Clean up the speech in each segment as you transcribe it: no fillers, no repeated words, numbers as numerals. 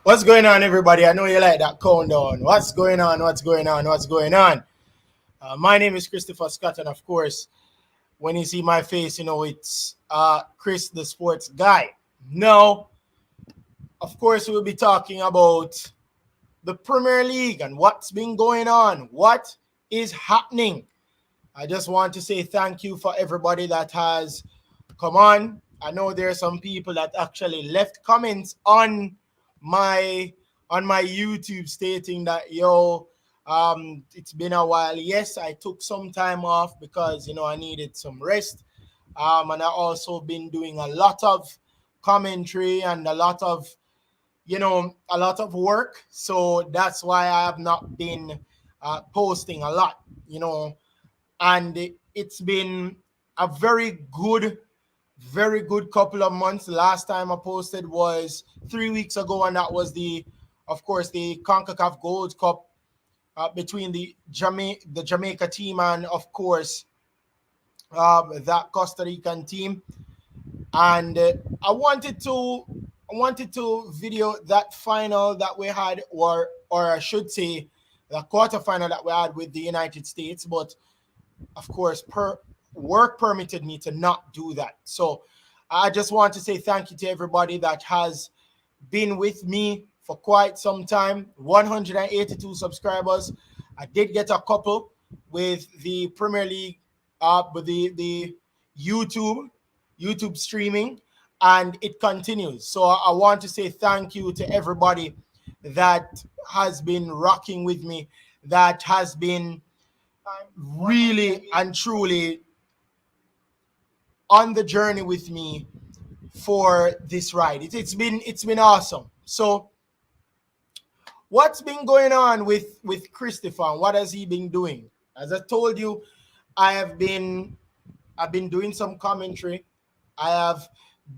What's going on, everybody? I know you like that countdown. What's going on? What's going on? What's going on? My name is Christopher Scott, and of course, when you see my face, you know it's Chris, the sports guy. No, of course, we'll be talking about the Premier League and what's been going on. What is happening? I just want to say thank you for everybody that has come on. I know there are some people that actually left comments my on my YouTube stating that it's been a while. Yes, I took some time off because I needed some rest. And I also been doing a lot of commentary and a lot of work. So that's why I have not been posting a lot. And it's been a very good couple of months. The last time I posted was 3 weeks ago, and that was of course, the CONCACAF Gold Cup between the Jamaica team and, of course, that Costa Rican team. And I wanted to video that final that we had, or I should say, the quarterfinal that we had with the United States, but of course, work permitted me to not do that. So I just want to say thank you to everybody that has been with me for quite some time. 182 subscribers. I did get a couple with the Premier League, with the YouTube streaming, and it continues. So I want to say thank you to everybody that has been rocking with me, that has been really and truly on the journey with me for this ride. It's been awesome. So what's been going on with Christopher? What has he been doing? As I told you, I've been doing some commentary. I have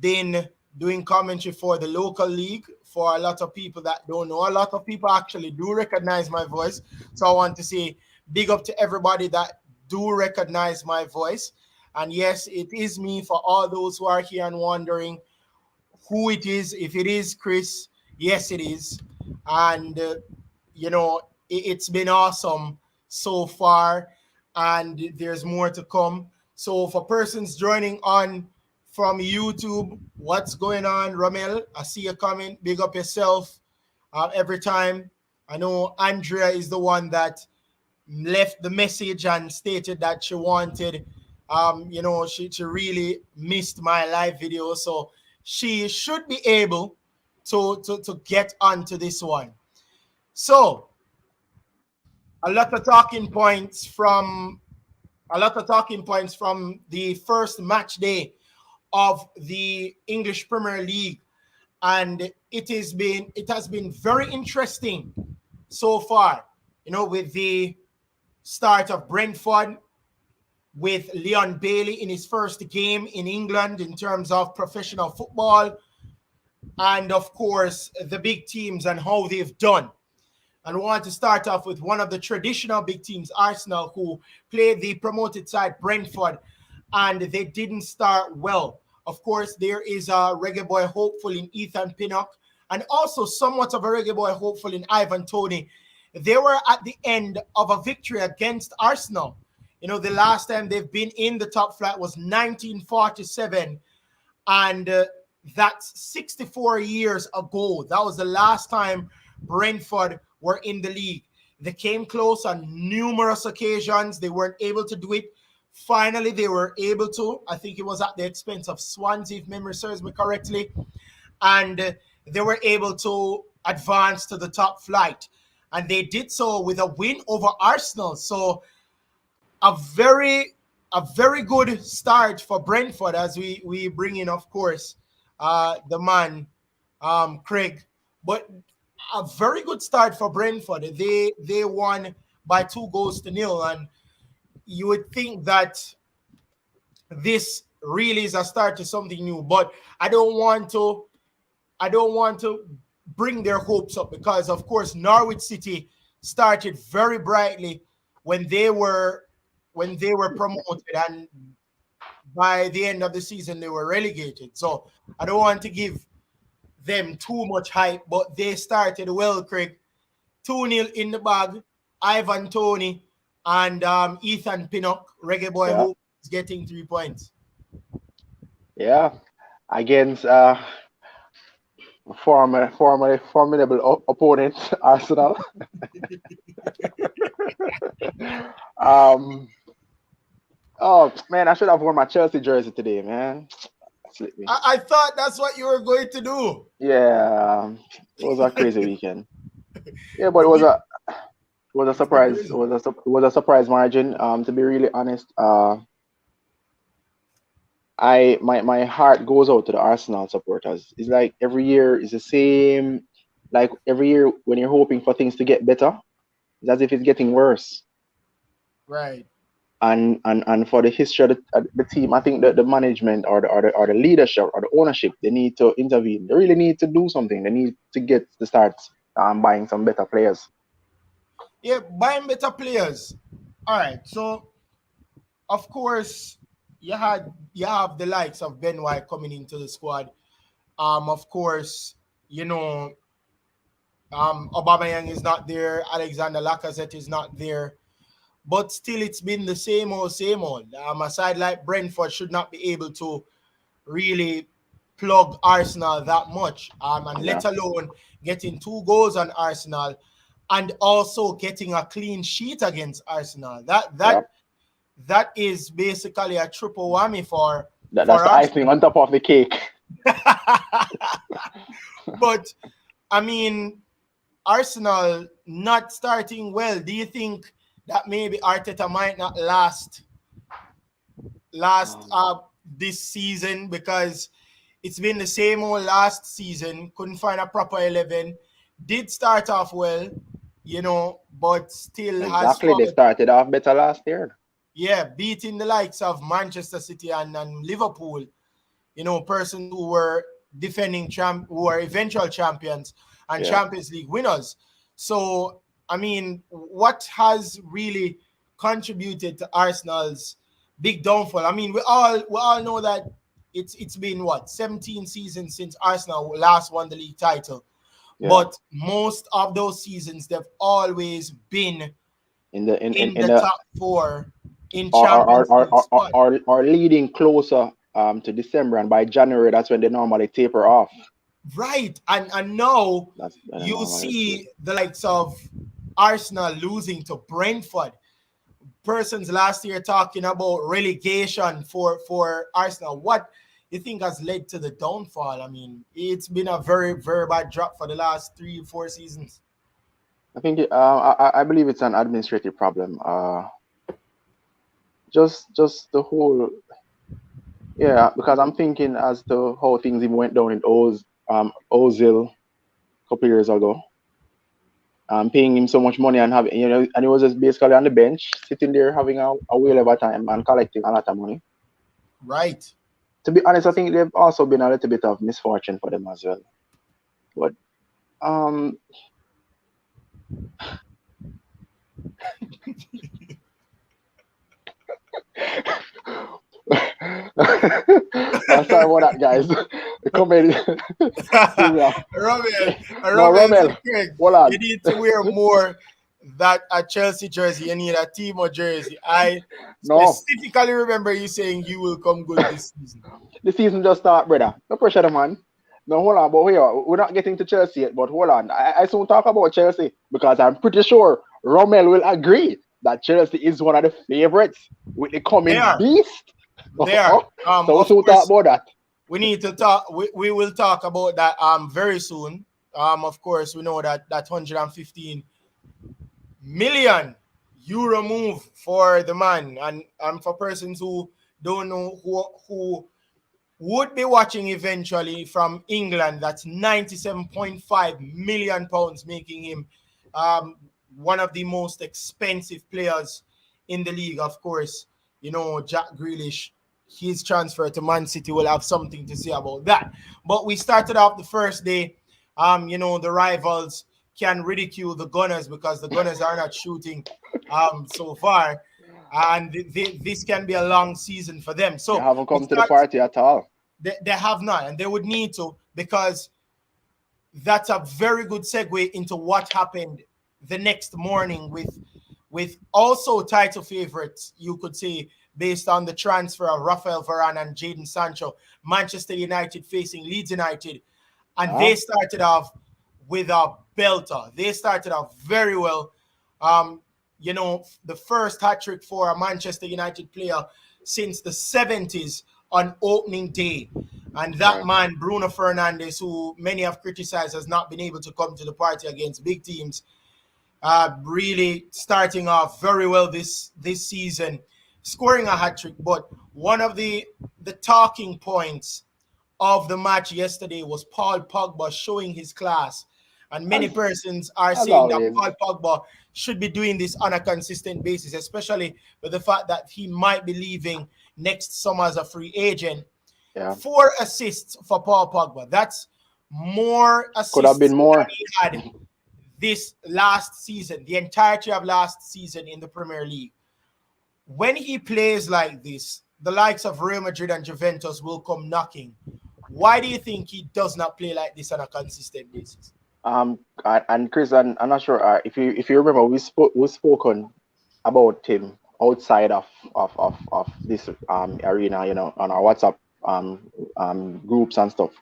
been doing commentary for the local league. For a lot of people that don't know, a lot of people actually do recognize my voice. So I want to say big up to everybody that do recognize my voice. And yes, it is me. For all those who are here and wondering who it is, if it is Chris, yes, it is. And it's been awesome so far, and there's more to come. So for persons joining on from YouTube, what's going on, Ramel? I see you coming. Big up yourself every time. I know Andrea is the one that left the message and stated that she wanted, she really missed my live video. So she should be able to get onto this one. So a lot of talking points from the first match day of the English Premier League, and it has been very interesting so far. With the start of Brentford, with Leon Bailey in his first game in England in terms of professional football, and of course the big teams and how they've done. And we want to start off with one of the traditional big teams, Arsenal, who played the promoted side, Brentford, and they didn't start well. Of course, there is a reggae boy hopeful in Ethan Pinnock, and also somewhat of a reggae boy hopeful in Ivan Toney. They were at the end of a victory against Arsenal. The last time they've been in the top flight was 1947, and that's 64 years ago. That was the last time Brentford were in the league. They came close on numerous occasions. They weren't able to do it. Finally, they were able to. I think it was at the expense of Swansea, if memory serves me correctly. And they were able to advance to the top flight. And they did so with a win over Arsenal. So a very good start for Brentford, as we bring in, of course, the man, Craig. But a very good start for Brentford. They won by 2-0, and you would think that this really is a start to something new. But I don't want to bring their hopes up, because of course Norwich City started very brightly when they were promoted, and by the end of the season they were relegated. So I don't want to give them too much hype, but they started well, Craig. 2-0 in the bag. Ivan Toney and Ethan Pinnock, Reggae Boy, Yeah, who is getting 3 points. yeah. Against former formidable opponent, Arsenal. um. Oh man, I should have worn my Chelsea jersey today, man. Slip me. I thought that's what you were going to do. Yeah, it was a crazy weekend. Yeah, but The week it was a it's been surprise. crazy. It was a surprise margin. To be really honest, my heart goes out to the Arsenal supporters. It's like every year is the same. Like every year when you're hoping for things to get better, it's as if it's getting worse. Right. And for the history of the team, I think that the management or the leadership or the ownership, they need to intervene. They really need to do something. They need to get to start buying some better players. Yeah, buying better players. All right. So of course you have the likes of Ben White coming into the squad. Of course, you know, Aubameyang is not there, Alexander Lacazette is not there, but still it's been the same old, same old. A side like Brentford should not be able to really plug Arsenal that much, and Yeah, let alone getting 2 goals on Arsenal and also getting a clean sheet against Arsenal. yeah. That is basically a triple whammy That's for the icing Arsenal. on top of the cake. But I mean, Arsenal not starting well. Do you think that maybe Arteta might not last Um, this season, because it's been the same old last season? Couldn't find a proper 11. Did start off well, but still has exactly. They fallen. started off better last year. Yeah, beating the likes of Manchester City and Liverpool, persons who were defending who are eventual champions and Yeah. Champions League winners. So, I mean, what has really contributed to Arsenal's big downfall? I mean, we all know that it's been what, 17 seasons since Arsenal last won the league title, Yeah. but most of those seasons they've always been In the in in the the top four in or or Champions or League or, or, spot. or or leading closer to December, and by January that's when they normally taper off. Right. And now That's when they you normally taper. see the likes of Arsenal losing to Brentford. Persons last year talking about relegation for Arsenal. What you think has led to the downfall? I mean, it's been a very, very bad drop for the last 3 4 seasons. I think I believe it's an administrative problem. Just the whole, yeah, because I'm thinking as to how things even went down in Ozil a couple years ago. Paying him so much money and having, and he was just basically on the bench, sitting there having a whale of a time and collecting a lot of money. Right. To be honest, I think they've also been a little bit of misfortune for them as well. But um, I'm sorry about that, guys. The comedy threw me off. Romel, No, Romel said, Romel, Craig, hold you on. need to wear more that a Chelsea jersey. You need a Timo jersey. I No, specifically remember you saying you will come good this season. the season just start, brother. No pressure, the man. No, hold on, but here, we're not getting to Chelsea yet, but hold on. I soon talk about Chelsea because I'm pretty sure Romel will agree that Chelsea is one of the favorites with the They coming are. beast. They are. So we Of soon talk course, about that. we need to talk. We will talk about that very soon. Of course, we know that 115 million euro move for the man, and for persons who don't know, who would be watching eventually from England, that's 97.5 million pounds, making him um, one of the most expensive players in the league. Of course, Jack Grealish, his transfer to Man City will have something to say about that. But we started off the first day. The rivals can ridicule the Gunners because the Gunners are not shooting so far, and this can be a long season for them. They So haven't we come to the start. party at all. They have not, and they would need to, because that's a very good segue into what happened the next morning with also title favorites, you could say, based on the transfer of Rafael Varane and Jadon Sancho, Manchester United facing Leeds United. And they started off with a belter. They started off very well. The first hat-trick for a Manchester United player since the 70s on opening day. And that man, Bruno Fernandes, who many have criticized, has not been able to come to the party against big teams, really starting off very well this season, scoring a hat-trick. But one of the talking points of the match yesterday was Paul Pogba showing his class. And many persons are saying that Paul Pogba should be doing this on a consistent basis, especially with the fact that he might be leaving next summer as a free agent. 4 assists for Paul Pogba. That's more assists could have been more than he had this last season, the entirety of last season in the Premier League. When he plays like this, the likes of Real Madrid and Juventus will come knocking. Why do you think he does not play like this on a consistent basis? And Chris, I'm not sure if you remember, we spoken about him outside of this arena, on our WhatsApp groups and stuff.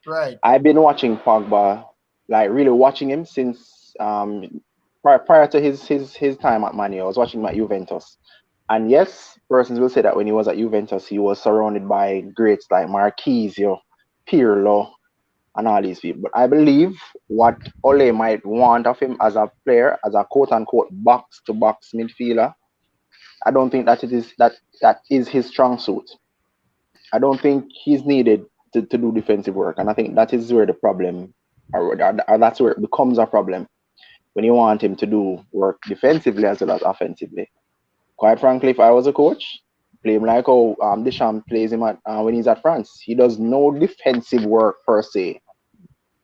Right. I've been watching Pogba, like really watching him since prior to his time at Man U. I was watching him at Juventus. And yes, persons will say that when he was at Juventus, he was surrounded by greats like Marquisio, Pirlo, and all these people. But I believe what Ole might want of him as a player, as a quote-unquote box-to-box midfielder, I don't think that is his strong suit. I don't think he's needed to do defensive work. And I think that is where the problem, or that's where it becomes a problem, when you want him to do work defensively as well as offensively. Quite frankly, if I was a coach, play him like how Deschamps plays him when he's at France. He does no defensive work per se.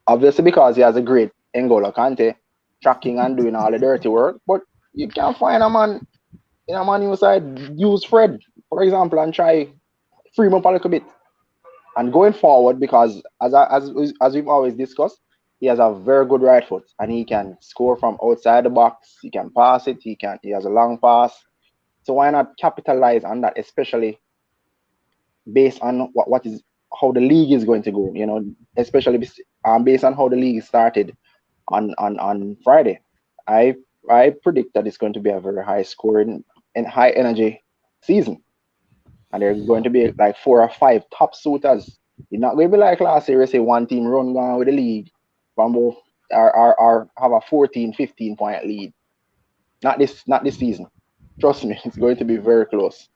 Obviously, because he has a great N'Golo Kante tracking and doing all the dirty work. But you can't find a man in a Man U side. Use Fred, for example, and try free him up a little bit. And going forward, because as we've always discussed, he has a very good right foot and he can score from outside the box. He can pass it. He has a long pass. So why not capitalize on that, especially based on how the league is going to go, especially based on how the league started on Friday. I predict that it's going to be a very high scoring and high energy season. And there's going to be like 4 or 5 top suitors. It's not going to be like last year, say one team run down with the league from both or have a 14, 15 point lead. Not this season. Trust me, it's going to be very close.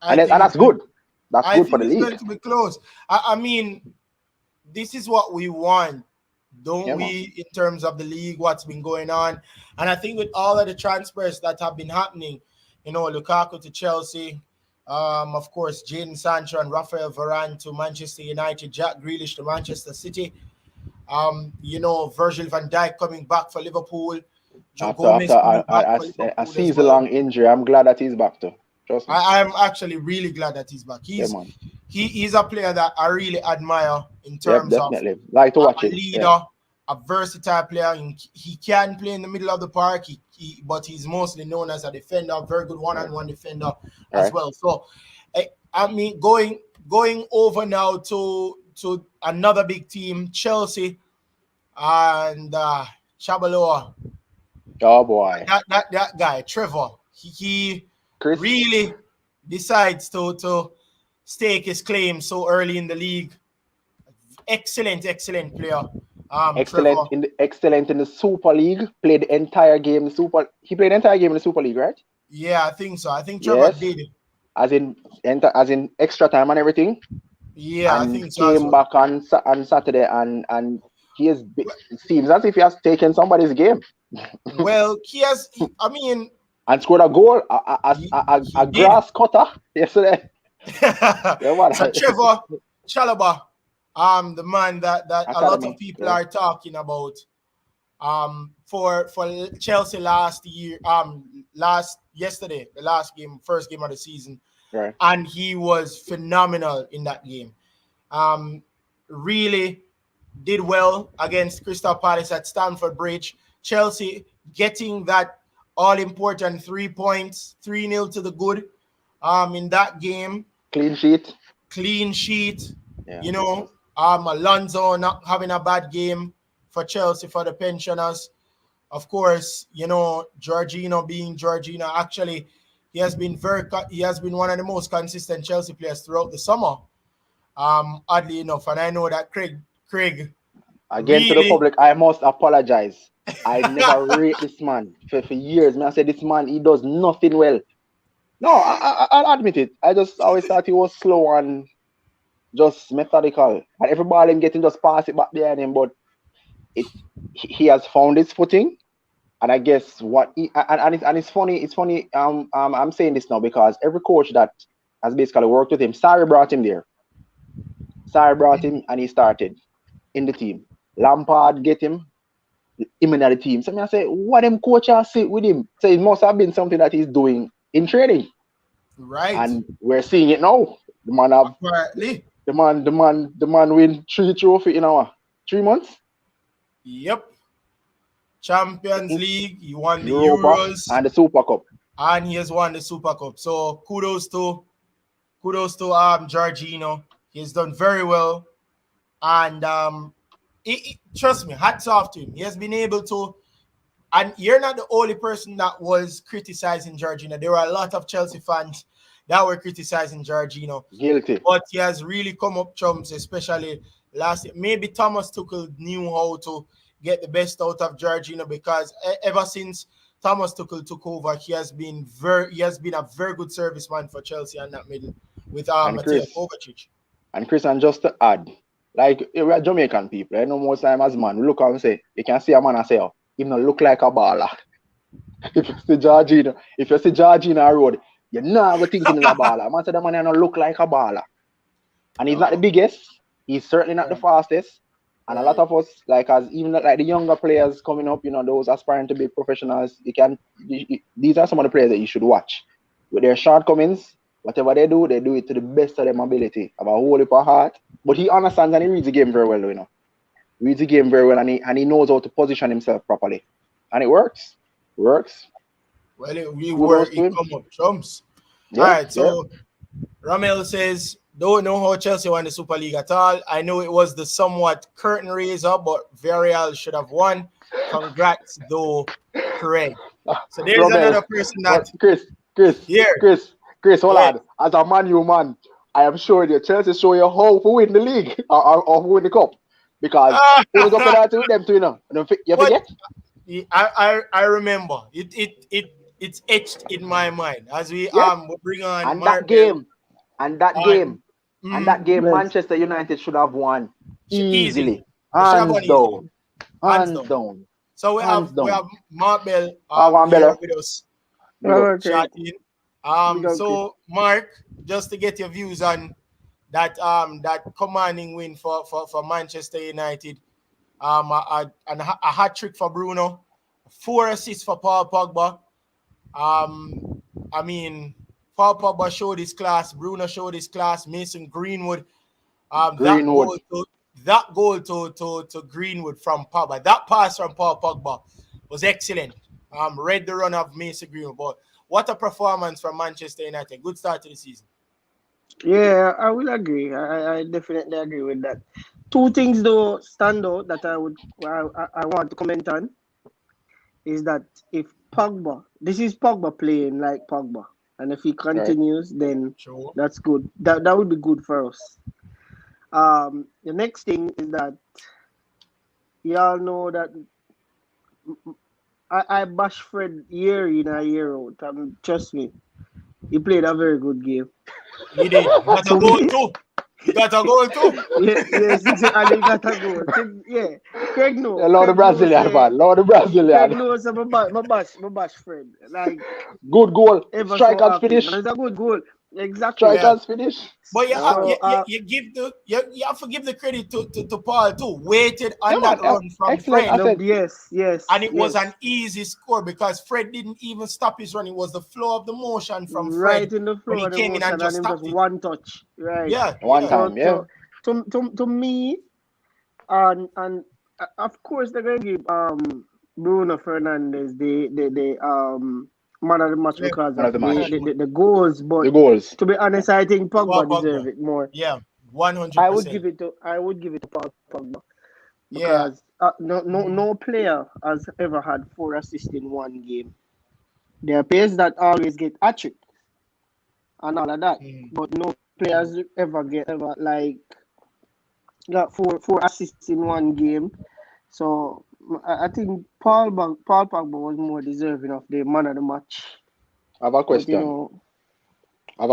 And that's good. That's good for the league. It's going to be close. I mean, this is what we want, don't we, in terms of the league, what's been going on. And I think with all of the transfers that have been happening, Lukaku to Chelsea, of course, Jadon Sancho and Rafael Varane to Manchester United, Jack Grealish to Manchester City, Virgil van Dijk coming back for Liverpool, Joe Gomez coming back for Liverpool a season-long injury. I'm glad that he's back too. Trust me. I'm actually really glad that he's back. He's a player that I really admire in terms of like to watch a leader, a versatile player. He can play in the middle of the park, but he's mostly known as a defender, a very good one-on-one defender as well. So, I mean, going over now to another big team, Chelsea, and Chabaloa. Oh boy, that guy, Trevor. He really decides to stake his claim so early in the league. Excellent player. Excellent in the Super League. Played the entire game. He played the entire game in the Super League, right? Yeah, I think so. I think Trevor did. As in extra time and everything. Yeah, and I think so. Came back on Saturday and it seems as if he has taken somebody's game. Well, and scored a goal, a grass cutter yesterday. So Trevor Chalobah, the man that a lot of people are talking about, for Chelsea yesterday, the first game of the season, right. And he was phenomenal in that game. Really did well against Crystal Palace at Stamford Bridge. Chelsea getting that all-important 3 points, 3-0 to the good in that game. Clean sheet. Yeah. Alonso not having a bad game for Chelsea for the pensioners. Of course, Jorginho being Jorginho. Actually, he has been one of the most consistent Chelsea players throughout the summer. Oddly enough, and I know that Craig again, to the public, I must apologize. I never rate this man for years. I said this man, he does nothing well. No, I'll admit it. I just always thought he was slow and just methodical. And every ball him getting, just pass it back behind him. But he has found his footing. And I guess it's funny. I'm saying this now because every coach that has basically worked with him, Sarri brought him there. Sarri brought him and he started in the team. Lampard get him in the team. So I say, what them coaches sit with him? So it must have been something that he's doing in training. Right. And we're seeing it now. The man have apparently. The man win 3 trophies in 3 months. Yep. Champions League, he won the Europa Euros and the Super Cup. And he has won the Super Cup. So kudos to Jorginho. He's done very well. And trust me, hats off to him. He has been able to, and you're not the only person that was criticizing Jorginho. There were a lot of Chelsea fans that were criticizing Jorginho. Guilty. But he has really come up trumps, especially last year. Maybe Thomas Tuchel knew how to get the best out of Jorginho because ever since Thomas Tuchel took over, he has been a very good serviceman for Chelsea in that middle with Mateo Kovacic. And Chris, and just to add, like we're Jamaican people, I know most time as man, we look and say, you can see a man and say, oh, he don't look like a baller. If you see Jorginho road, you're not thinking he's a baller. Man said the man don't look like a baller. And he's not the biggest, he's certainly not the fastest. And a lot of us, like the younger players coming up, those aspiring to be professionals, these are some of the players that you should watch. With their shortcomings, whatever they do it to the best of their ability. Have a whole heap of heart. But he understands and he reads the game very well, Reads the game very well and he knows how to position himself properly. And it works. Well, it come up trumps. Yeah, all right, so Ramel says, don't know how Chelsea won the Super League at all. I know it was the somewhat curtain raiser, but Villarreal should have won. Congrats, though, Craig. So there's another person that... Chris, hold on. As a man, I am sure you Chelsea show you how to win the league or win the cup. Because who go for that with them too, You forget? I remember. It's etched in my mind as we bring on and that game, Manchester United should have won easily. Hands down. So we have Mark Bell with us. Chatting. So Mark, just to get your views on that commanding win for Manchester United. A hat trick for Bruno, 4 assists for Paul Pogba. Paul Pogba showed his class. Bruno showed his class. Mason Greenwood. That goal to Greenwood from Pogba. That pass from Paul Pogba was excellent. Read the run of Mason Greenwood. But what a performance from Manchester United. Good start to the season. Yeah, I will agree. I definitely agree with that. 2 things though stand out that I want to comment on is that if Pogba, this is Pogba playing like Pogba, and if he continues, then that's good. That would be good for us. The next thing is that y'all know that I bash Fred year in and year out. Trust me, he played a very good game. He did. He got a goal too. Yes, and he got a goal. Yeah, Craig knows. Lord the Brazilian. Craig knows my bash Fred. Like good goal. Strikers finish. It's a good goal. Exactly. Strikers finish. But you have to give the credit to Paul too. Waited on that run from Fred. Yes. And it was an easy score because Fred didn't even stop his run. It was the flow of the motion from Fred. Right in the flow when he came in and just stopped it. One touch. Right. Yeah. One time. To me, And of course they're going to give Bruno Fernandes the man of the match Yeah, because Man of of the match. the goals. The But goals. to be honest, I think Paul Pogba deserve Pogba. it more. Yeah, I would 100%. give it to Paul Pogba Yeah. because no player has ever had 4 assists in one game. There are players that always get hat-trick and all of that, Mm, but no mm. players ever like got four assists in one game. So I think Paul Pogba was more deserving of the man of the match. I have a But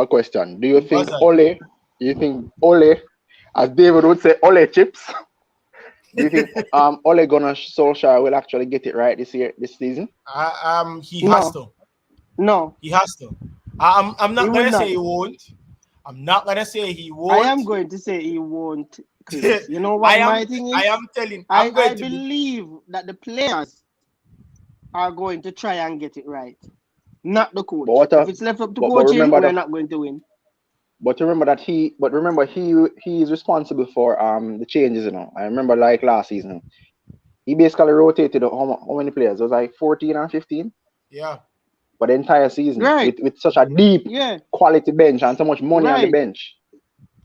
question. Do you What's think that? Ole, as David would say, Ole chips? Do you think Ole Gunnar Solskjaer will actually get it right this season? He has no, to. no, He has to. I'm he not will gonna say not. he won't. I'm not gonna say he I am won't. going to say he won't, Chris. You know I what am. my thing I is? am telling. I'm I going to be. believe that the players are going to try and get it right, not the But coach. what If a, it's left up to but coaching, remember we're the not going to win. remember he is responsible for the changes. I remember like last season, he basically rotated how many players? It was like 14 or 15 Yeah. for the entire season Right. with such a deep Yeah. quality bench and so much money on the Right. bench.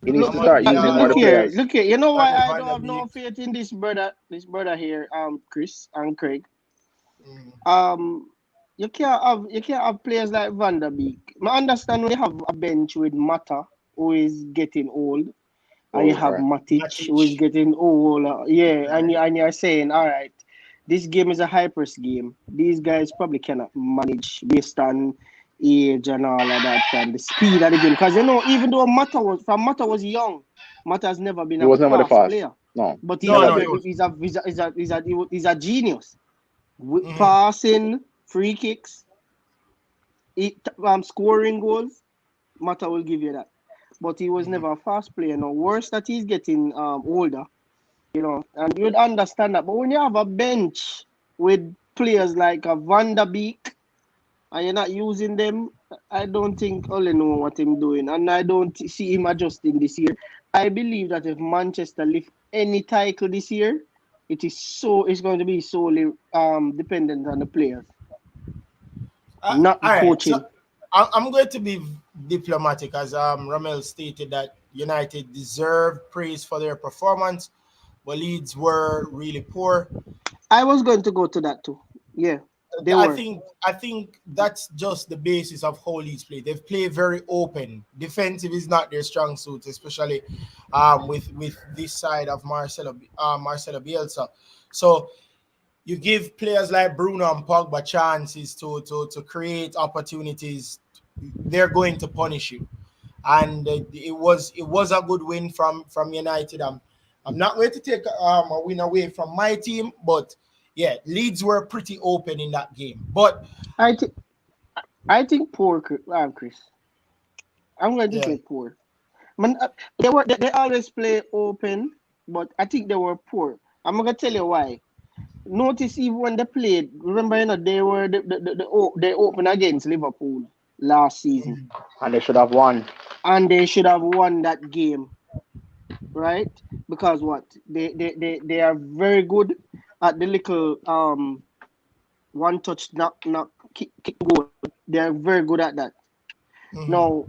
He needs How to much start using more of Look the here. players. Look here. You know why Donny I van don't der have no Beek? faith in this brother? This brother here, Chris and Craig. Mm. You can't have players like Van der Beek. I understand when you have a bench with Mata who is getting old, and you Oh, have right. Matic who is Matic. getting old. Yeah, and you're saying, all right, this game is a high press game. These guys probably cannot manage based on age and all of that and the speed of the game. Because even though Mata was young, Mata has never been He a was never the fast fast. player. No, But No, no, he never was. he's a genius. With Mhm. passing, free kicks, scoring goals, Mata will give you that. But he was Mhm. never a fast player. No, worse that he's getting older, and you'd understand that. But when you have a bench with players like a Van der Beek and you're not using them, I don't think Ole know what he's doing, and I don't see him adjusting this year. I believe that if Manchester lift any title this year, it's going to be solely dependent on the players, not the All right. So coaching. I'm going to be diplomatic, as Ramel stated that United deserve praise for their performance, but Leeds were really poor. I was going to go to that too. Yeah, they I were. think I think that's just the basis of how Leeds play. They've played very open. Defensive is not their strong suit, especially with this side of Marcelo Bielsa. So you give players like Bruno and Pogba chances to create opportunities, they're going to punish you. And it was a good win from United. I'm not going to take a win away from my team, but yeah, Leeds were pretty open in that game. But I think I think poor Chris. I'm going to yeah, say poor. Man, they always play open, but I think they were poor. I'm gonna tell you why. Notice even when they played, remember they were they opened against Liverpool last season, mhm, And they should have won. and they should have won that game, right? Because what they are very good at the little one touch knock kick goal. They are very good at that. mhm, Now,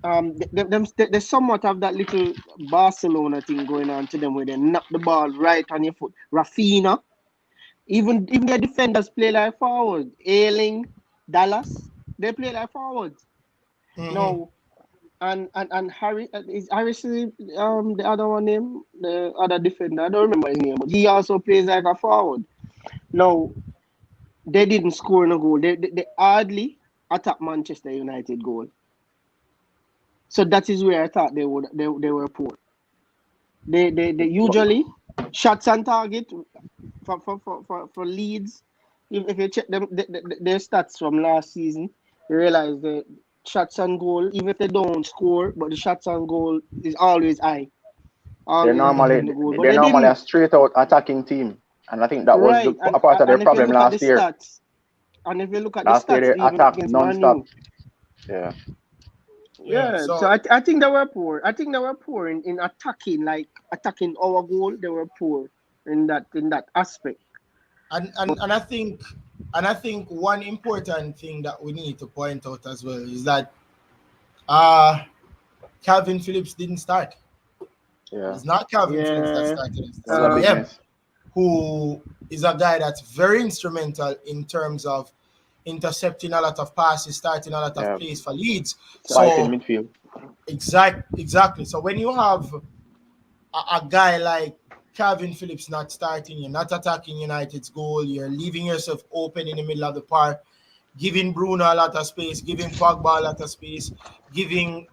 they somewhat have that little Barcelona thing going on to them where they knock the ball right on your foot. Rafinha, even their defenders play like forward. Ailing, Dallas, they play like forwards. mhm. Now, and Harry is Harris the other one name, the other defender. I don't remember his name, but he also plays like a forward. Now, they didn't score no goal. They hardly attacked Manchester United goal. So that is where I thought they were poor. They usually shots on target for Leeds. If you check their stats from last season, you realize the shots on goal, even if they don't score, but the shots on goal is always high, They're always normally attacking the goal. But they're they normally a didn't. straight out attacking team, and I think that was Right, a part of their and if you problem look at the last year. stats, and if you look at the Last year stats, they even attacked against Man non-stop. U. Yeah, Yeah. Yeah, so So I think they were poor. I think they were poor in attacking, like attacking our goal. They were poor. in that aspect. And I think one important thing that we need to point out as well is that Calvin Phillips didn't start. Yeah. It's not Calvin Phillips that Yeah. started. It's That was a big CBM, mess. who is a guy that's very instrumental in terms of intercepting a lot of passes, starting a lot of Yeah. plays for Leeds. Fighting So midfield. exactly. So when you have a guy like Calvin Phillips not starting, you're not attacking United's goal, you're leaving yourself open in the middle of the park, giving Bruno a lot of space, giving Pogba a lot of space, giving,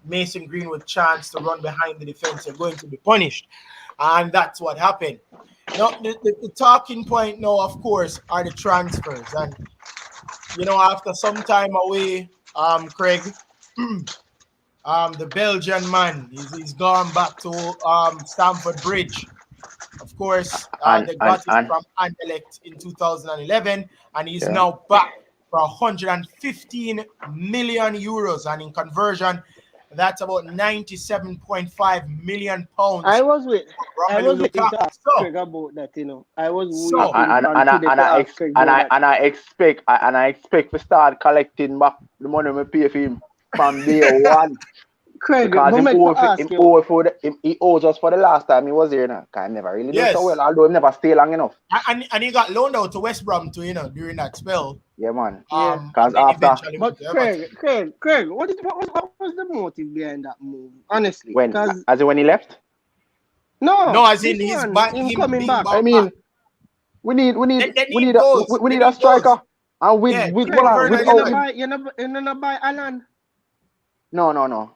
Mason Greenwood chance to run behind the defense, you're going to be punished. And that's what happened. Now, the talking point now, of course, are the transfers. And, after some time away, Craig, the Belgian man, he's gone back to Stamford Bridge. Of course, they got him from Anderlecht in 2011, and he's now back for 115 million euros. And in conversion, that's about 97.5 million pounds. I was waiting to ask Craig about that. I was waiting and I expect to start collecting back the money we pay for him from day one. Craig, because he owes us for the last time he was here now. I never really did so well, although he never stayed long enough. And he got loaned out to West Brom too, during that spell. Yeah, man. Because after. But Craig, what was the motive behind that move? Honestly, as in when he left? No, as in him coming back. I mean, we need a striker. And with you're not buy Alan. No.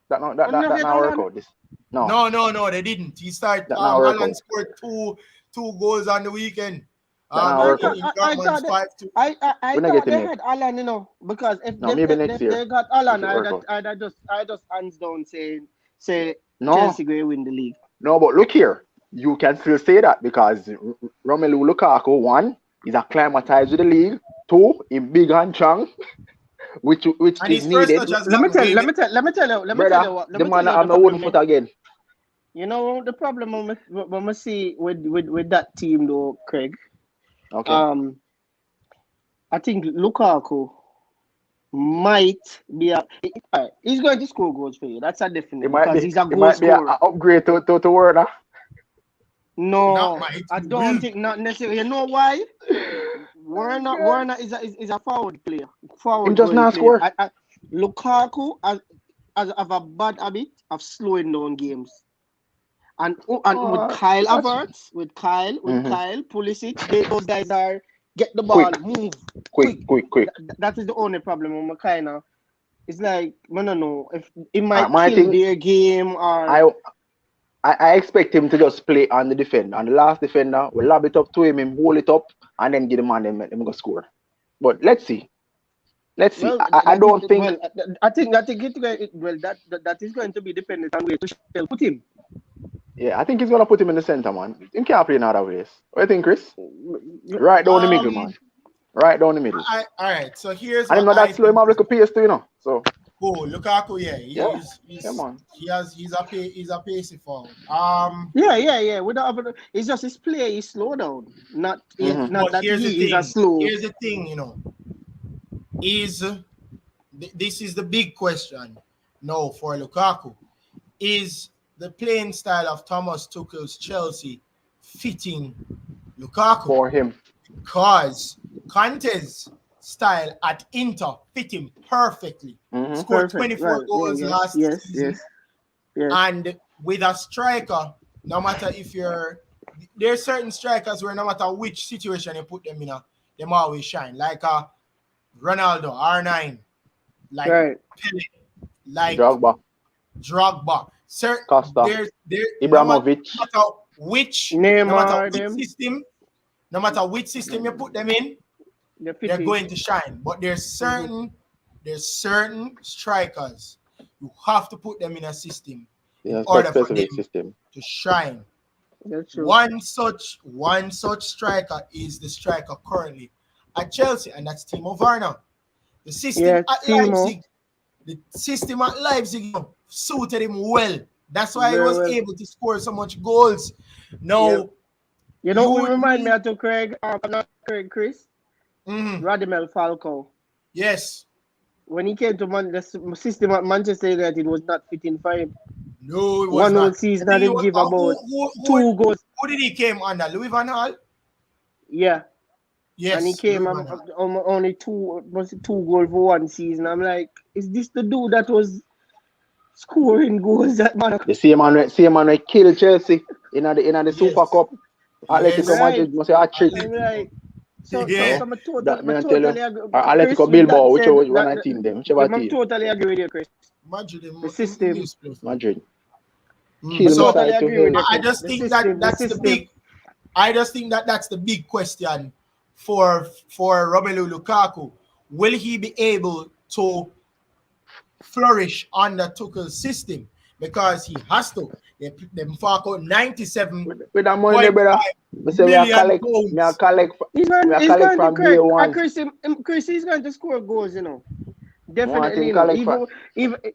That not work out. This no, they didn't. He started. Alan scored two goals on the weekend. I thought they had Alan, because if they got Alan, I just hands down say Chelsea will win the league. No, but look here, you can still say that because Romelu Lukaku, one, is acclimatized with the league. Two, in big and strong. Which is needed. Let me tell you what. The man I'm a wooden foot again. The problem when we see with that team though, Craig. Okay. I think Lukaku might be he's going to score goals for you. That's a definite because he's a goal scorer. Be an upgrade to Werner. No, I don't think not necessarily. You know why? Werner is a forward player. He does not score. Lukaku has a bad habit of slowing down games. And with Kyle Havertz, with Kyle, Pulisic, those guys are get the ball, move quick. That is the only problem with Makina. It's like I don't know if it might kill their game or. I expect him to just play on the defender. And the last defender will lob it up to him hold it up, and then get the man him go score. But let's see. Well, I don't think. Well, I think that is going to be dependent on where to put him. Yeah, I think he's gonna put him in the center, man. He can't play in other ways. What do you think, Chris? Right down the middle, man. Right down the middle. All right. So here's. I didn't know that slow him up like a PS2, So. Oh, Lukaku, he's a pacey forward. Yeah. It's just his play is slow down. Not that he is a slow. Here's the thing, this is the big question now for Lukaku. Is the playing style of Thomas Tuchel's Chelsea fitting Lukaku? For him. Because Conte's style at Inter fit him perfectly. Scored 24 goals last season. Yes. And with a striker, no matter if there's certain strikers where no matter which situation you put them in, them always shine. Like Ronaldo, R9, like Pele, like Drogba. Costa, Ibrahimovic. No matter which system you put them in, they're going to shine. But there's certain strikers you have to put them in a system in order for them to shine. One such striker is the striker currently at Chelsea, and that's Timo Werner. The system at Leipzig suited him well That's why he Very was well. able to score so much goals. Now, Yeah. You know who you remind me need- of Craig? Not Craig, Chris. Mhm. Radamel Falcao. Yes. When he came to the system at Manchester United was not fitting for him. No, it was One whole not. season I I think it did was, give about who, 2 goals. who did he came under? Louis Van Gaal? Yeah. Yes. And he came Louis Van Gaal. only 2 goals for one season. I'm like, is this the dude that was scoring goals at Monaco? The same man who killed Chelsea in the Super Cup. Atletico Yes. Madrid must say a trick. I'm like, so Yeah. I'm That me totally tell you. agree. Or Atletico Chris, with Bilbao, that whichever said, one I team them, whichever I'm team. totally agree with you, Chris. Madrid, The system. Madrid. Mm. Kill So Totally side to agree with hell. you, I Chris. just The think system, that's the the system. big. I just think that's the big question for Romelu Lukaku. Will he be able to flourish under Tuchel's system? Because he has to. Them fork out 97 With that money, brother. We say we are million collect He's going to from day Craig. one. Chris, he's going to score goals, you know. Definitely, Martin you know. collect from.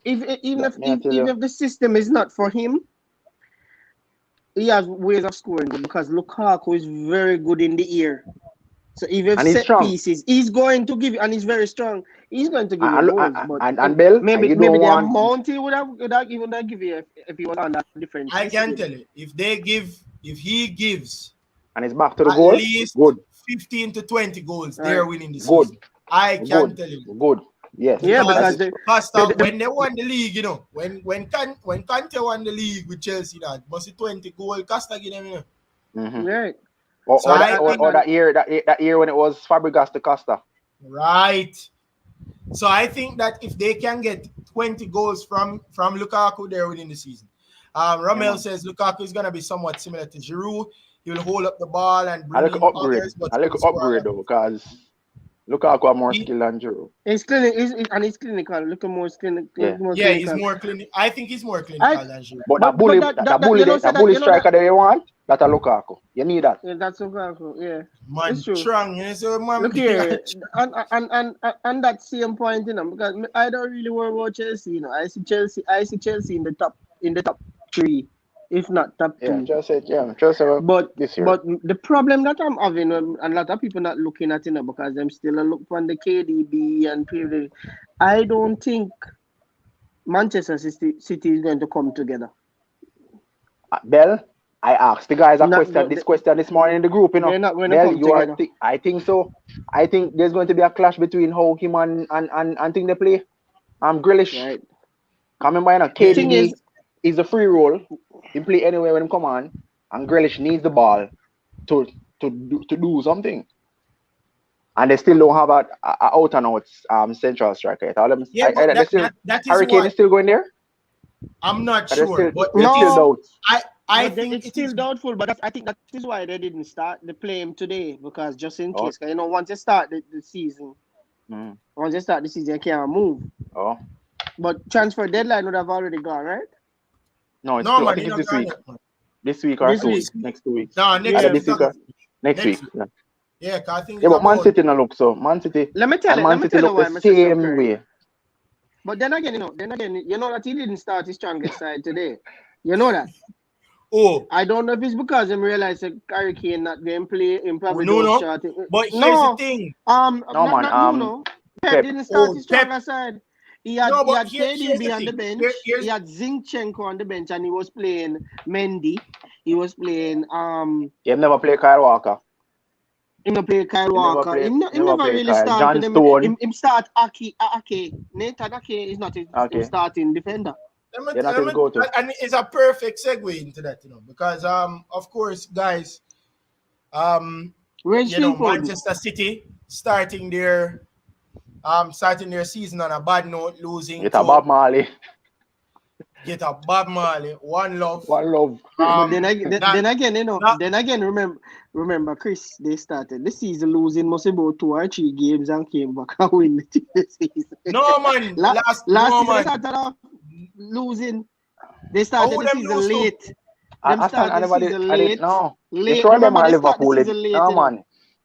Even Tell if the system is not for him, he has ways of scoring because Lukaku is very good in the air. So if you have And he's set strong. pieces, he's going to give you, and he's very strong. He's going to give you goals. But And Bell, maybe and you don't the want. amount he would have give you if he was on that different I system. can tell you, if he gives And it's back to the at goal. least Good. 15 to 20 goals, Right. they're winning the Good. season. I can tell you. Good. Yes. Yeah, because Costa, when they won the league, you know, when Conte won the league with Chelsea, that must be 20 goal Costa give them, you know. Mm-hmm. right. Or So that year when it was Fabregas to Costa. Right. So I think that if they can get 20 goals from Lukaku, they're winning the season. Ramel says Lukaku is gonna be somewhat similar to Giroud. He will hold up the ball and bring in others, but I like upgrade though, because Lukaku have more skill than Giroud. He's clinical. Look more clinical. Yeah, he's more clinical. I think he's more clinical than Giroud. But that bully striker that you want, that's a Lukaku. You need that. Yeah, that's Lukaku. Yeah, man, it's true. strong. You know, so man, Look here, and that same point, you know, because I don't really worry about Chelsea. You know, I see Chelsea in the top 3, if not top 2. But this year. But the problem that I'm having, a lot of people not looking at, you know, because them still look on the KDB and PV. I don't think Manchester City is going to come together. Bell, I asked the guys this question this morning in the group, you know. Bell, I think so. I think there's going to be a clash between how him and think they play. Grealish. Right. Coming by, you know, KDB is a free role. He play anywhere when he come on, and Grealish needs the ball to do something. And they still don't have a out and out central striker. Hurricane is still going there. I'm not sure, but no, I think it's still doubtful. But I think that is why they didn't start the play him today, because just in case, you know, once you start the season, you can't move. Oh, but transfer deadline would have already gone, right? No, I think it's this week. This week or next 2 weeks. No, next week. Next week. Yeah, I think. Yeah, but Man City no look so. Man City. Let me tell you why the same way. But then again, you know that he didn't start his strongest side today. You know that. Oh, I don't know if it's because him realize that Hurricane not going to play. Him probably start it. But here's the thing. Pep didn't start his strongest side. He had KDB on the bench. He had Zinchenko on the bench, and he was playing Mendy. He was playing He never played Kyle Walker. He never played Kyle Walker. He never really started. Him start Ake. Nathan Ake is not his starting defender. And it's a perfect segue into that, you know, because of course, guys, Manchester City starting their season on a bad note, losing. Get a Bob Marley. One love. But then again, you know, remember, Chris, they started the season losing most about 2 or 3 games and came back and win the season. No man, last season they started off losing. They started the season late.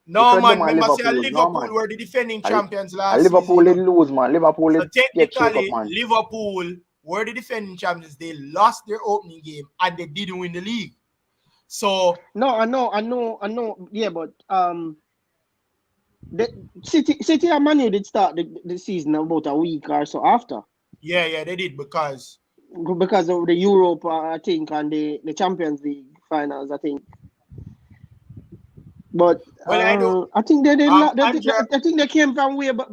No man, remember say Liverpool were the defending champions last season. Liverpool didn't lose, man. Liverpool so technically Liverpool were the defending champions. They lost their opening game and they didn't win the league. So no, I know. Yeah, but the City and Man U did start the season about a week or so after. yeah, they did because of the Europe, I think, and the Champions League finals, I think. But I think I think they came from where, but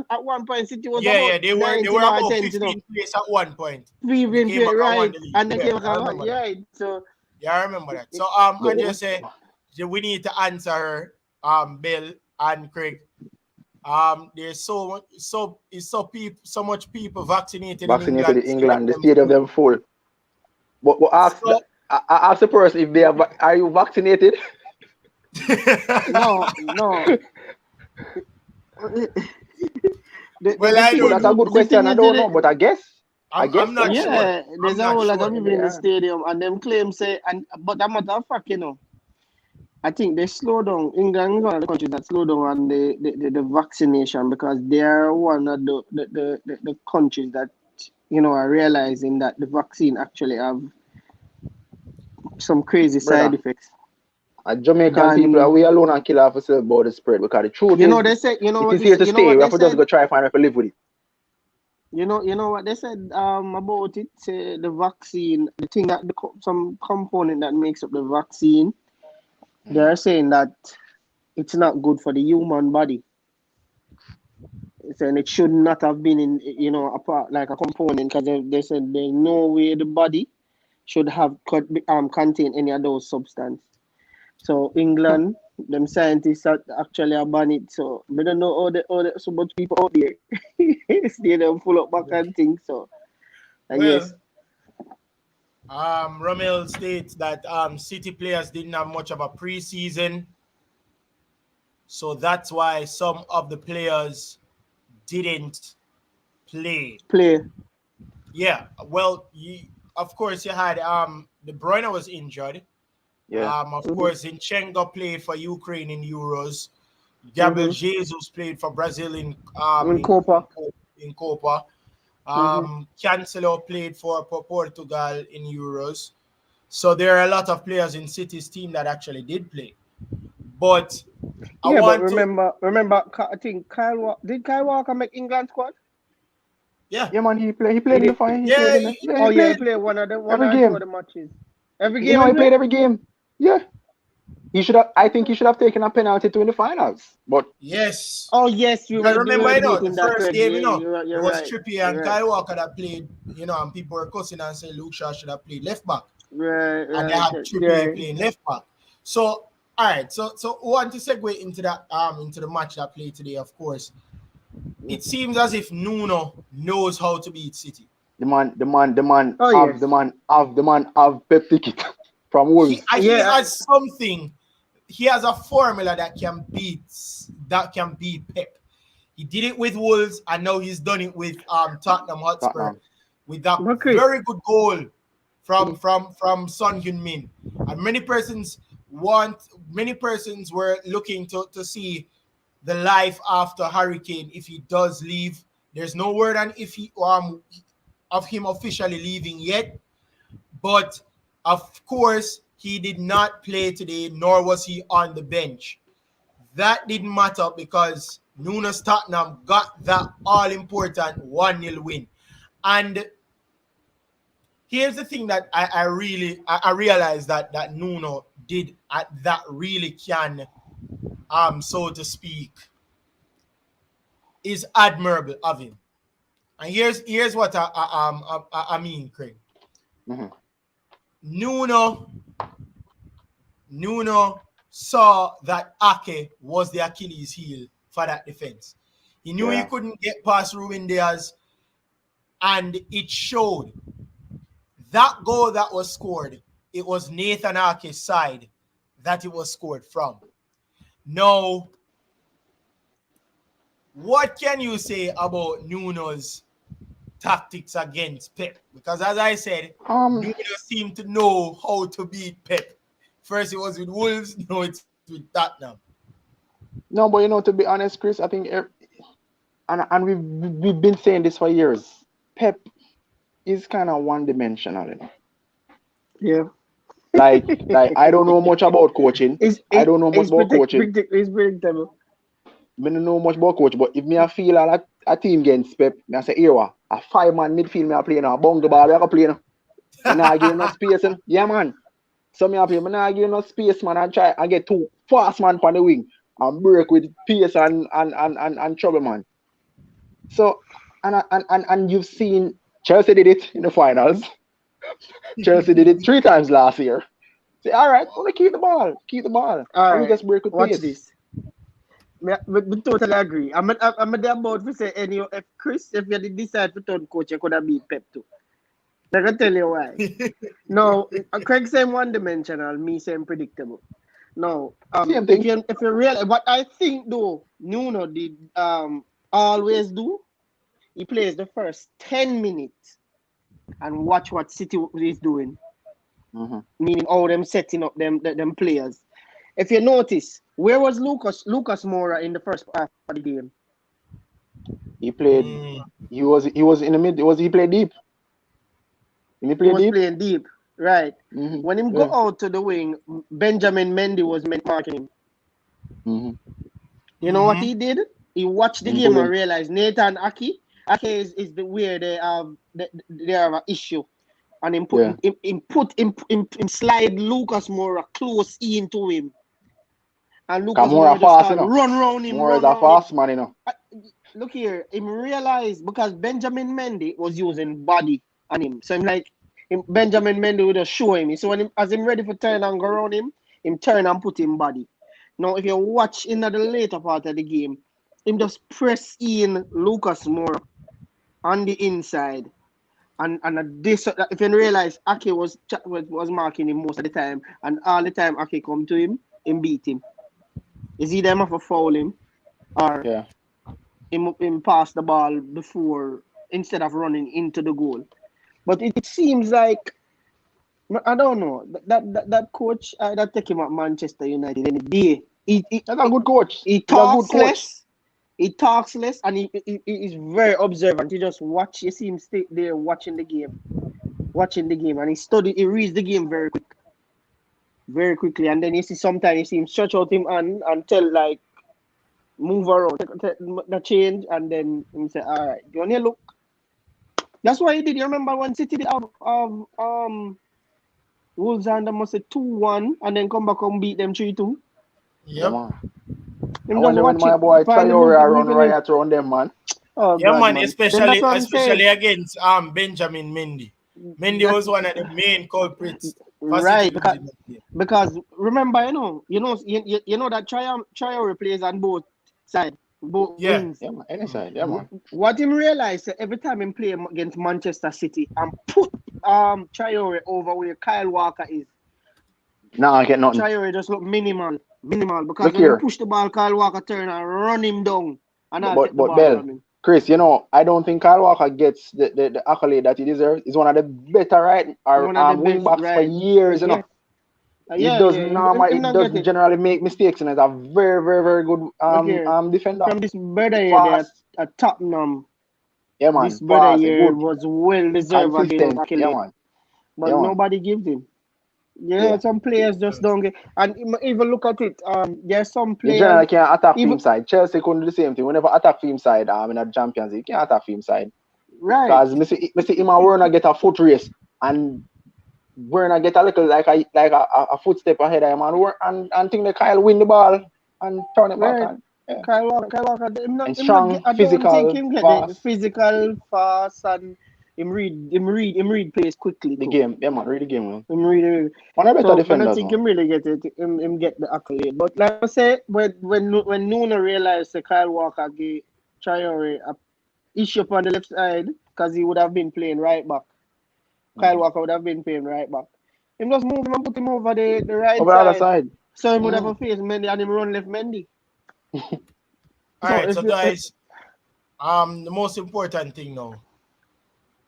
at one point City was about they were 19 or about 10, 15th place at one point. 15th place, right? And they came from right. So yeah, I remember that. So Andrea said we need to answer her, Bill and Craig. There's so much people vaccinated in England. The stadium them full. But I ask the person if they are you vaccinated? No. Well, I don't that's a good question. I don't know, but I guess. I'm not sure. Yeah, there's a whole lot of people in the stadium, and them claim say, but that matter of fact, I think they slow down. England is one of the countries that slow down on the vaccination because they are one of the countries that are realizing that the vaccine actually have some crazy side effects. Jamaican people are we alone and kill ourselves about the spread because the truth is they say it is here to stay. We have to just go try and find a way to live with it. You know what they said about it? The vaccine, the thing that some component that makes up the vaccine. They are saying that it's not good for the human body. And it should not have been in, a part like a component because they said there's no way the body should have contain any of those substances. So England, them scientists actually have banned it. So we don't know all the so much people out there. Stay them full up back and things. So I guess. Romel states that City players didn't have much of a preseason, so that's why some of the players didn't play. Yeah, well, of course you had De Bruyne was injured. Yeah. Of course, Zinchenko played for Ukraine in Euros. Gabriel Jesus played for Brazil in Copa. Cancelo played for Portugal in Euros. So there are a lot of players in City's team that actually did play. But remember, I think did Kyle Walker make England squad? Yeah. Yeah, man, he played in the final. He played one of the matches. Every game. He played every game. Yeah. I think he should have taken a penalty to in the finals. But yes. Oh yes, you remember the first game, it was right. Trippier and Kyle Walker that played, and people were cussing and saying Luke Shaw should have played left back. Right. And they had Trippier playing left back. So all right, so we want to segue into that into the match that played today, of course. It seems as if Nuno knows how to beat City. The man have Pep ticket from Wolves. He has something. He has a formula that can beat Pep. He did it with Wolves, and now he's done it with Tottenham Hotspur with that very good goal from Son Heung-min. And many persons were looking to see the life after Hurricane if he does leave. There's no word on if he of him officially leaving yet, but of course he did not play today, nor was he on the bench. That didn't matter because Nuno's Tottenham got that all-important 1-0 win. And here's the thing that I realized that Nuno did that really can, so to speak, is admirable of him. And here's what I mean, Craig. Mm-hmm. Nuno saw that Ake was the Achilles heel for that defense. He knew he couldn't get past Ruben Diaz, and it showed. That goal that was scored, it was Nathan Ake's side that it was scored from. Now, what can you say about Nuno's tactics against Pep? Because as I said, Nuno seemed to know how to beat Pep. First it was with Wolves, now it's with Tottenham. No, but to be honest, Chris, I think, and we've been saying this for years. Pep is kind of one-dimensional, you know. Yeah. Like I don't know much about coaching. I don't know much about coaching. It's predictable. I don't know much about coach, but if me I feel a team getting swept, I say, here, a 5-man midfield me I play now, bung the ball, I can play now. I not give enough space, you know? Yeah, man. So me I play, I not give enough space, man, and try and get 2 fast man on the wing and break with pace and trouble, man. So, and you've seen Chelsea did it in the finals. Chelsea did it 3 times last year. Say, all right, want to keep the ball. All And we right, just break with watch pace. this. We totally agree. I'm about to say, if Chris, if you did decide to turn coach, you could have beat Pep too. I can tell you why. No, Craig saying one-dimensional, me saying predictable. No, Same thing. if you realize what I think though, Nuno did always do, he plays the first 10 minutes and watch what City is doing. Mm-hmm. Meaning how them setting up them players. If you notice, where was Lucas Moura in the first half of the game? He played. He was in the mid. He played deep? He was playing deep, right? Mm-hmm. When him go out to the wing, Benjamin Mendy was marking him. Mm-hmm. You know what he did? He watched the game and realized Nathan Ake is the where they have an issue, and him slide Lucas Moura close into him, and Lucas Moura just start run round him. Moura is a fast man, you know. Look here, him realized because Benjamin Mendy was using body on him, so Benjamin Mendy would just show him. So as him ready for turn and go around him turn and put him body. Now, if you watch in the later part of the game, him just press in Lucas Moura on the inside, and this if you realize Ake was marking him most of the time, and all the time Ake come to him beat him. Is he them have to foul him, or him pass the ball before instead of running into the goal? But it seems like I don't know that coach that take him at Manchester United in the day. That's a good coach. He talks less. He talks less, and he is very observant. He just watch. You see him stay there watching the game, and he reads the game very quickly. And then you see sometimes you see him stretch out him and tell like move around, take the change, and then him say, all right, do you want to look? That's why he did. You remember when City did Wolves and them must say 2-1 and then come back and beat them 3-2. Yeah, man. I wonder when my boy Traore run riot around them, man. Oh, yeah, God, man, especially against Benjamin Mendy. Mendy was one of the main culprits. Right, because remember, you know that Traore plays on both sides. Both wings. Yeah, man. Any side, yeah, man. What him realize every time him play against Manchester City and put Traore over where Kyle Walker is. Nah, I get nothing. Traore just look minimal because when you push the ball, Kyle Walker turn and run him down. And but Bell, Chris, I don't think Kyle Walker gets the accolade that he deserves. He's one of the better wing backs for years, He doesn't generally make mistakes, and he's a very, very, very good defender. From this brother here, at Tottenham. Yeah, man. This brother here was well deserved against yeah, man. But nobody gives him. Some players just don't get. And even look at it. There's some players. You generally can't attack team side. Chelsea couldn't do the same thing. Whenever attack team side, in a Champions League, you can't attack team side. Right. Because Mr. Ima Werner get a foot race and Werner get a little like a footstep ahead of him and think that Kyle win the ball and turn it back. And, Kyle Walker, and strong, physical, I don't think him get the physical, fast, and him read plays quickly. The game, yeah, man, read the game, man. Him read. One of the better defenders. I don't think him really get it. Him get the accolade. But like I say, when Nuno realized that Kyle Walker gave Traore a issue up on the left side because he would have been playing right back. Kyle Walker would have been playing right back. Him just move him and put him over the right over side. Other side. So he would have faced Mendy and him run left Mendy. Alright, so guys, the most important thing now.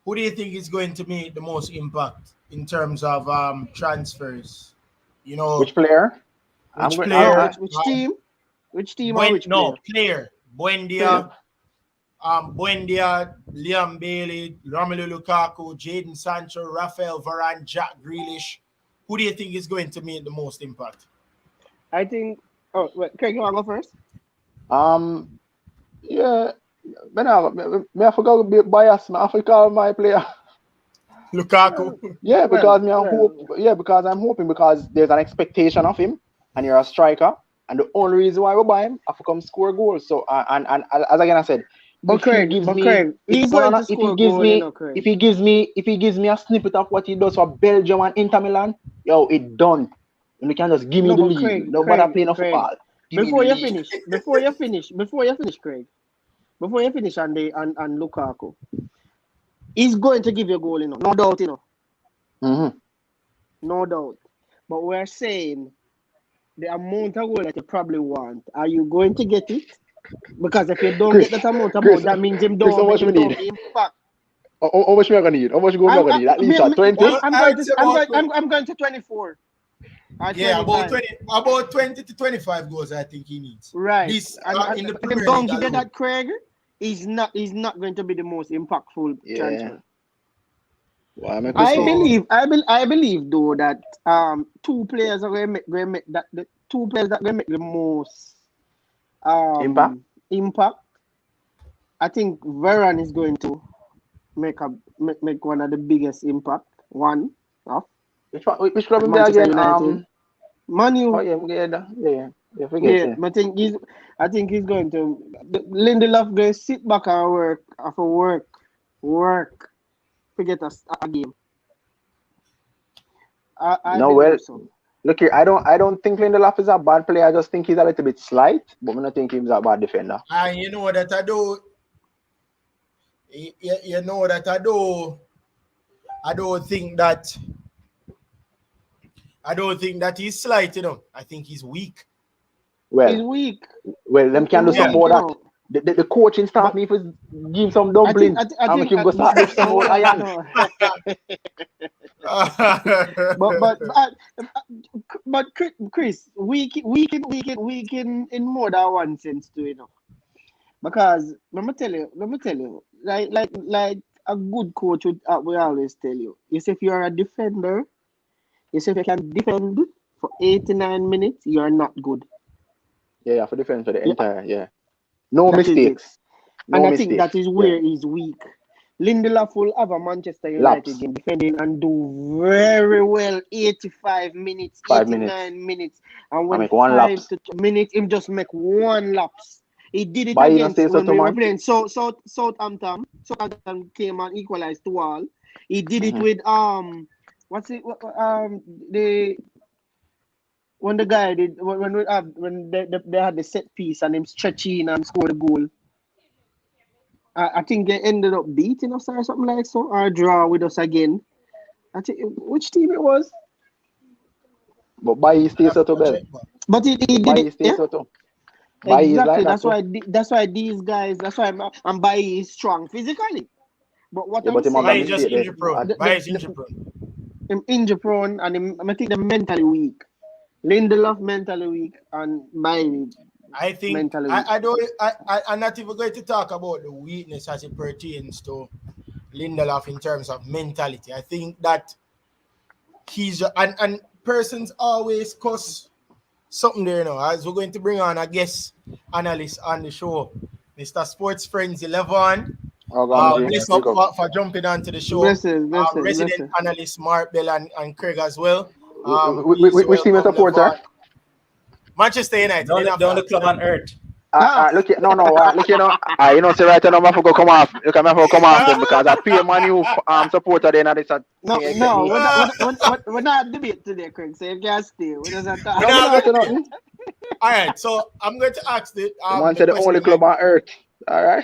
Who do you think is going to make the most impact in terms of transfers? Which player? Which team? Which team or which player? Player. Buendia, Buendia, Liam Bailey, Romelu Lukaku, Jadon Sancho, Rafael Varane, Jack Grealish. Who do you think is going to make the most impact? I think. Oh, wait, Craig, you want to go first? Yeah, me I forgot to be biased. Me I forgot call my player. Lukaku. Yeah, because well. because I'm hoping because there's an expectation of him, and you're a striker, and the only reason why we buy him, I have to come score goals. So and as again I said, But Craig, he's going to score a goal, you know, Craig. if he gives me a snippet of what he does for Belgium and Inter Milan, yo, it done. And you can just give me the league. Craig, Nobody playing no football. Before you finish, Craig. Before you finish and Lukaku, he's going to give you a goal, you know, no doubt, you know. Mm-hmm. No doubt. But we're saying the amount of goal that you probably want, are you going to get it? Because if you don't get that amount of goal, that means him don't how much we need? Impact. How much we are gonna need? How much goal we are gonna need? At least 20. I'm going to 24. Yeah, about 20 to 25 goals I think he needs. Right. This in the Premier League. Don't give that, Craig. He's not going to be the most impactful transfer. Well, I believe though that two players are going to make that the two players that going to make the most impact. I think Varane is going to make one of the biggest impact. One of which club is there again? Man U. Oh yeah. I think he's going to Lindelof going to sit back and work. Forget a game. Look here, I don't think Lindelof is a bad player. I just think he's a little bit slight, but I don't think he's a bad defender. And you know that I do. You know that I do. I don't think that he's slight, you know. I think he's weak. Well, he's weak. Well, them can do something about that. The coaching staff need to give him some dumpling. I think him go start with some more iron. But Chris, weak in more than one sense too, you know. Because let me tell you, like a good coach would always tell you, is if you are a defender, is if you can defend for 89 minutes, you are not good. Yeah, for defense for the entire, no mistakes. And I think that is where he's weak. Lindelof will have a Manchester United game defending and do very well 85 minutes, 89 minutes. And when 5 minutes, him just make one lapse. He did it against when we were playing Southampton. Southampton came and equalized 2-2. He did it with when the guy did when they had the set piece and him stretching and scored a goal. I think they ended up beating us or something like so, or draw with us again. I think which team it was. But Bailly stays out of bed. But he did it. Exactly. That's why these guys. That's why I'm Bailly is strong physically. But what I'm saying, Bailly is just injury prone. I'm injury prone, and I think they're mentally weak. Lindelof mentally weak, and Bailly. I think I'm not even going to talk about the weakness as it pertains to Lindelof in terms of mentality. I think that he's and persons always cause something there, you know. As we're going to bring on a guest analyst on the show, Mr. Sports Friends 11. Bless up for jumping onto the show. Resident analyst Mark Bell and Craig as well. Which team is supporter? Manchester United. The only club on earth. Look, you know, say right now, I forgot come off. Look, I forgot come off because I pay Man U supporter then. We're not debate today, Craig. So you can stay. We just have to. All right, so I'm going to ask the man said the only club on earth. All right.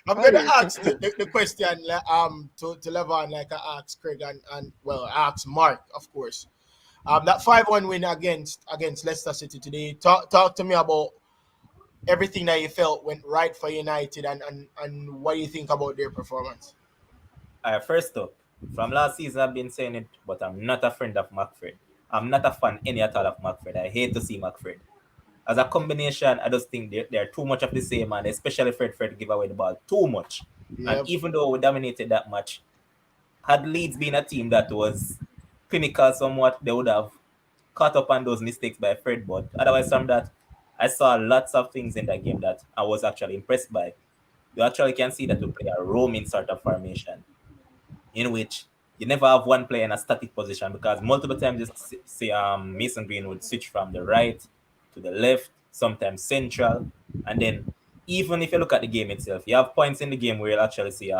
I'm going to ask the question to Levon, like I asked Craig and I asked Mark, of course. That 5-1 win against Leicester City today. Talk to me about everything that you felt went right for United and what you think about their performance. First up, from last season I've been saying it, but I'm not a friend of McFred. I'm not a fan any at all of McFred. I hate to see McFred. as a combination, I just think they're too much of the same, and especially Fred give away the ball too much. Yep. And even though we dominated that much, had Leeds been a team that was clinical somewhat, they would have caught up on those mistakes by Fred. But otherwise, from that, I saw lots of things in that game that I was actually impressed by. You actually can see that we play a roaming sort of formation, in which you never have one player in a static position, because multiple times you see Mason Green would switch from the right to the left, sometimes central, and then even if you look at the game itself, you have points in the game where you'll actually see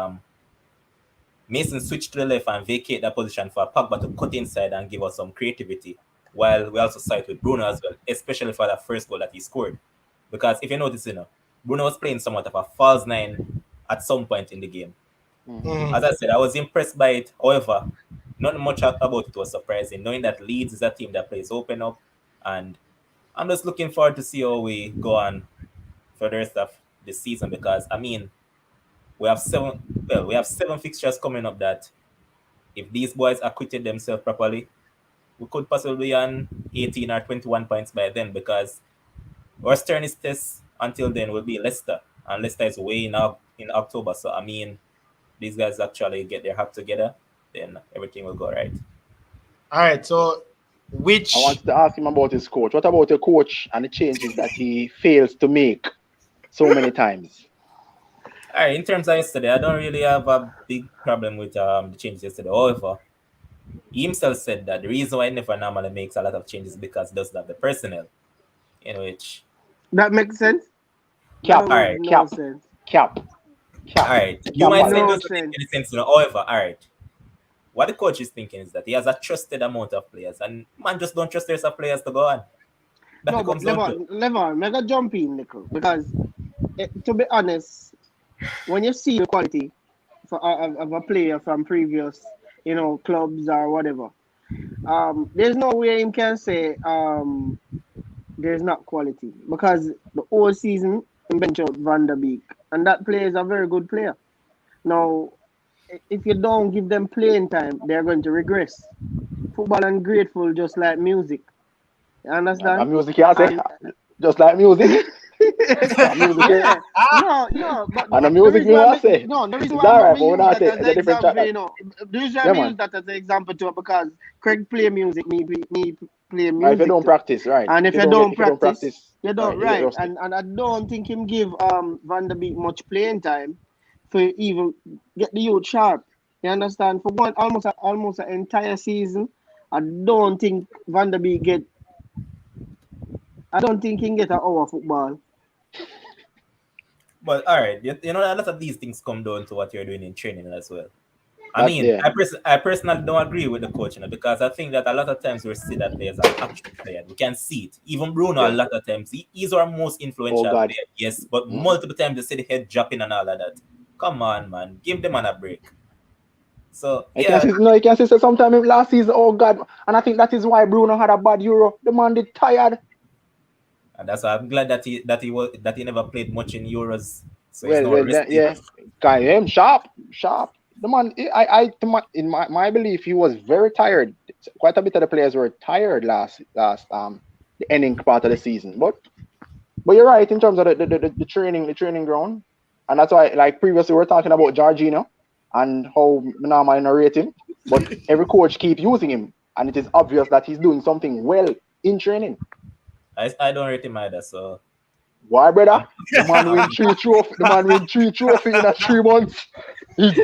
Mason switch to the left and vacate that position for Pogba to cut inside and give us some creativity. While we also saw it with Bruno as well, especially for that first goal that he scored. Because if you notice, Bruno was playing somewhat of a false nine at some point in the game. Mhm. As I said, I was impressed by it. However, not much about it was surprising, knowing that Leeds is a team that plays open up. And I'm just looking forward to see how we go on for the rest of the season, because, I mean, we have seven fixtures coming up that if these boys acquitted themselves properly, we could possibly be on 18 or 21 points by then, because our sternest test until then will be Leicester. And Leicester is way in October. So, I mean, these guys actually get their act together, then everything will go right. All right. So, which I wanted to ask him about his coach. What about the coach and the changes that he fails to make so many times? All right, in terms of yesterday, I don't really have a big problem with the changes yesterday. However, he himself said that the reason why he never normally makes a lot of changes is because he doesn't have the personnel, in which... That makes sense. Cap, That Alright, makes cap. sense. Cap. All right, you might say it No doesn't make sense. any sense, However, all right, what the coach is thinking is that he has a trusted amount of players, and man just don't trust the rest of players to go on. That No, it but comes down to. Levon, make a jump in, Nico, because to be honest, when you see the quality of a player from previous, clubs or whatever, there's no way him can say there's not quality, because the whole season he bench out Van der Beek, and that player is a very good player. Now, if you don't give them playing time, they're going to regress. Football and grateful just like music. You understand? And music, yeah, say, just like music. Music, Yeah. No, but and the the music, reason you why know, say. no, the reason It's why alright, we but we're use not that saying as it's an a different track. example, the reason why Yeah, we man. use that as an example too, because Craig play music, me play music. Right, if you don't too. practice, right? And if you don't practice, you don't, you get right? rusty. And I don't think him give Van der Beek much playing time for even get the youth sharp. You understand? For one almost an entire season, I don't think Van der Beek get. I don't think he can get an hour football. But all right, a lot of these things come down to what you're doing in training as well. I That- mean, yeah. I personally don't agree with the coach, because I think that a lot of times we see that players are action players. We can see it. Even Bruno, a lot of times, he's our most influential Oh, God. player, yes, but multiple times you see the head dropping and all of that. Come on, man. Give them a break. So, You yeah. can see sometime last season, oh God. And I think that is why Bruno had a bad Euro. The man did tired. And that's why I'm glad that he never played much in Euros. So Yeah. Guy, him sharp. The man, in my belief, he was very tired. Quite a bit of the players were tired last the ending part of the season. But you're right in terms of the training ground, and that's why, like previously, we were talking about Jorginho and how we normally narrate him. But every coach keep using him, and it is obvious that he's doing something well in training. I don't rate him either. So why, brother? The man win 3 trophy. The man win 3 trophy in 3 months. He's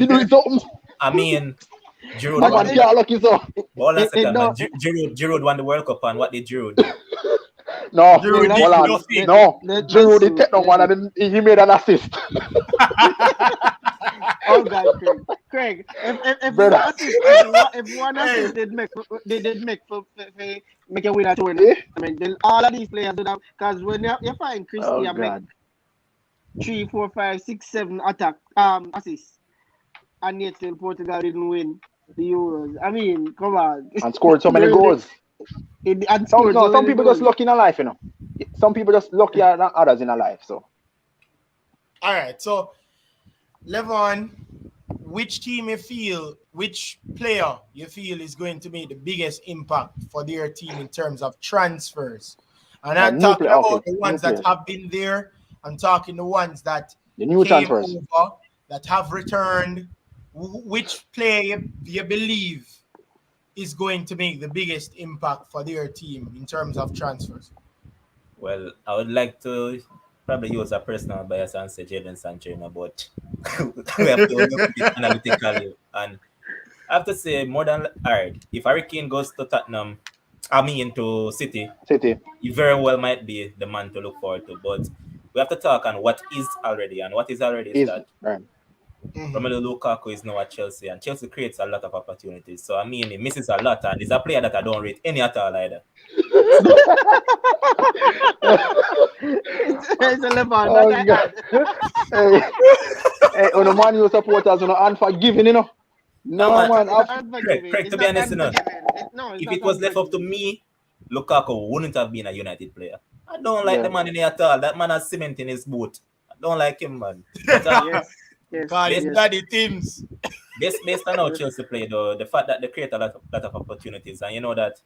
doing something. I mean, Giroud That man can't lucky so. Hold on a second, man. Giroud won the World Cup, and what did Giroud do? No, Giroud hold on. did No, Giroud did take no one, and he made an assist. Oh God, Craig. If one assist did make a winner tournament, I mean, all of these players do that, because when you find Christian make 3, 4, 5, 6, 7 assists, and yet still Portugal didn't win the Euros. I mean, come on. And scored so many goals. Some people just lucky in a life, Some people just luckier than others in a life. So. All right. So, Levon, which player you feel is going to make the biggest impact for their team in terms of transfers? And I'm new talking player, about okay, the new ones that players. have been there. I'm talking the ones that The new came transfers. over, that have returned. Which player do you believe is going to make the biggest impact for their team in terms of transfers? Well, I would like to probably use a personal bias and say Jadon Sancho, but we have to look at it analytically. And I have to say, more than alright, if Harry Kane goes to Tottenham, to City, City. he very well might be the man to look forward to. But we have to talk on what is already, and what is already is Is that right. Romelu Lukaku is now at Chelsea, and Chelsea creates a lot of opportunities. So he misses a lot, and he's a player that I don't rate any at all either. It's a leopard. Oh, That God. Hey, on the Man U supporters, unforgiving, No, No, man. man. Craig, to be honest, No, if it was left up to me, Lukaku wouldn't have been a United player. I don't like Yeah. the man in here at all. That man has cement in his boot. I don't like him, man. But, Yes. God, it's yes. bloody teams. based on how Chelsea play, though, the fact that they create a lot of opportunities, and you know that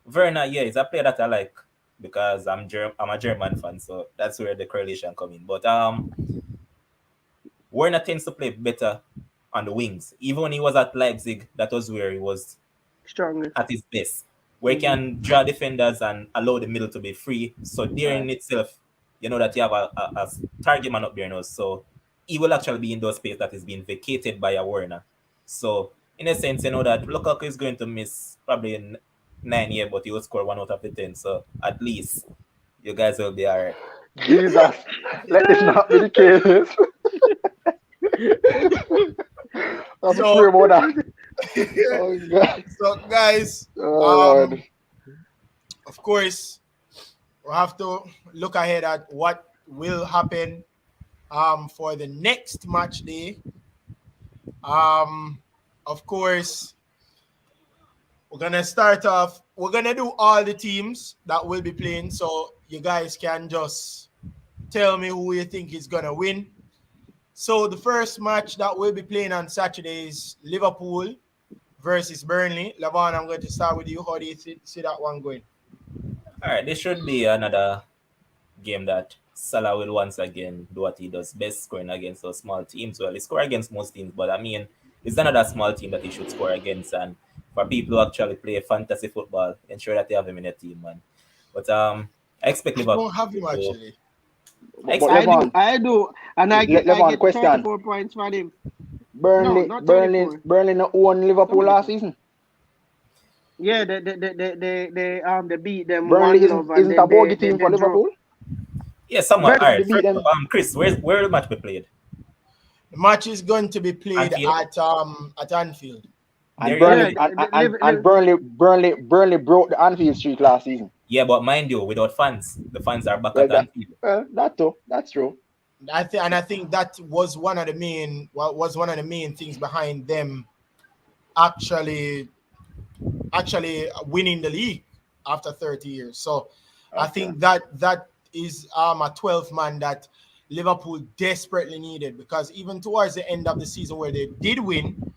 Werner, is a player that I like because I'm a German fan, so that's where the correlation comes in. But Werner tends to play better on the wings. Even when he was at Leipzig, that was where he was Stronger. at his best, where he can draw defenders and allow the middle to be free. So there in itself, you know that you have a target man up there now. So he will actually be in those space that is being vacated by a Werner. So in a sense, you know that Lukaku is going to miss probably 9 years, but he will score 1 out of the 10. So at least you guys will be alright. Jesus, let this not be the case. I'm sure about that. Oh, God. So, guys, Oh, Lord. of course, we'll have to look ahead at what will happen for the next match day. Of course, we're gonna start off. We're gonna do all the teams that will be playing, so you guys can just tell me who you think is gonna win. So the first match that we'll be playing on Saturday is Liverpool versus Burnley. Lavon, I'm going to start with you. How do you see that one going? All right, this should be another game that Salah will once again do what he does best, scoring against those small teams. Well, he scored against most teams, but it's another small team that he should score against. And for people who actually play fantasy football, ensure that they have him in a team, man. But I expect Liverpool. I don't have him actually. I do, and I get 34 points for him. Burnley not won Liverpool last season. Yeah, they beat them. Burnley isn't a bogey team for Liverpool. Yeah, somewhat. All right, Chris, where will the match be played? The match is going to be played at Anfield. And Burnley broke the Anfield streak last season. Yeah, but mind you, without fans, the fans are back at Anfield. That's true. I think that was one of the main things behind them actually winning the league after 30 years. So I think that is a 12th man that Liverpool desperately needed, because even towards the end of the season where they did win,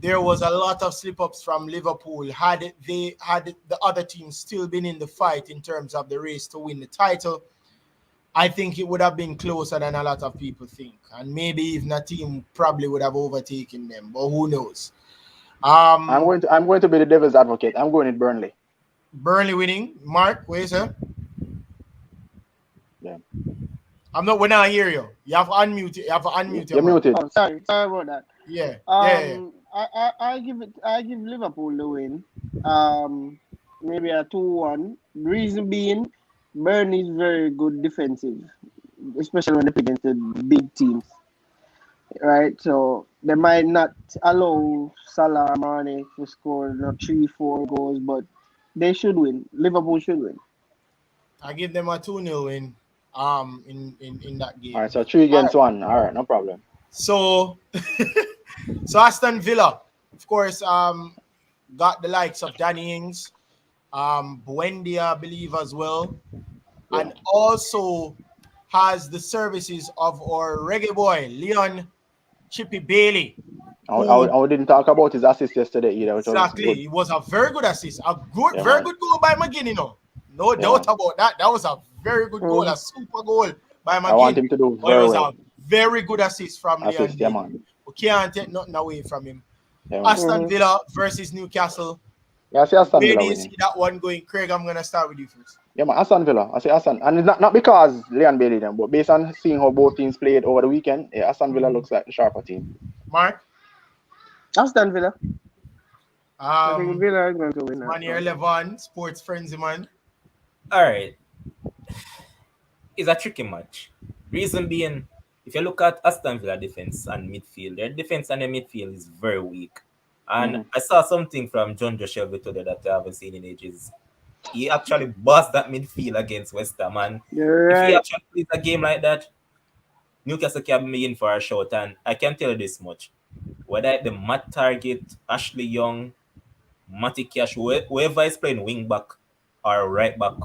there was a lot of slip-ups from Liverpool. Had the other team still been in the fight in terms of the race to win the title, I think it would have been closer than a lot of people think. And maybe even a team probably would have overtaken them, but who knows? I'm going to be the devil's advocate. I'm going with Burnley. Burnley winning. Mark, where is it? Yeah. We're not hearing you. You have to unmute. You're muted. Oh, sorry about that. Yeah. I give Liverpool the win. Maybe a 2-1. Reason being, Burnley is very good defensive, especially when they play against the big teams. Right? So they might not allow Salah or Mane to score 3-4 goals, but they should win. Liverpool should win. I give them a 2-0 win in that game. All right, so 3 against 1. All right, no problem. So Aston Villa, of course, got the likes of Danny Ings, Buendia, I believe, as well, and also has the services of our reggae boy, Leon Chippy Bailey. I didn't talk about his assist yesterday either. Exactly. It was a very good assist. Very good goal by McGinn, No doubt about that. That was a very good goal, a super goal by McGinn. I want him to do But it very was well. a very good assist from Leon Assist, yeah, Bailey. man. We can't take nothing away from him. Yeah, man. Aston Villa versus Newcastle. Yeah, I see Aston Where Villa do you winning. see that one going? Craig, I'm going to start with you first. Yeah, man, Aston Villa. I say Aston. And it's not because Leon Bailey them, but based on seeing how both teams played over the weekend, yeah, Aston Villa looks like the sharper team. Mark? Aston Villa. I think Um, Villa is going to win that. Man, you're 11, sports frenzy, man. All right. It's a tricky match. Reason being, if you look at Aston Villa defense and midfield, their defense and their midfield is very weak. And I saw something from John Shelby today that I haven't seen in ages. He actually bossed that midfield against West Ham. And You're if he right. actually plays a game like that, Newcastle can be in for a shot. And I can tell you this much. Whether the Matt Target, Ashley Young, Matty Cash, whoever is playing wing back or right back,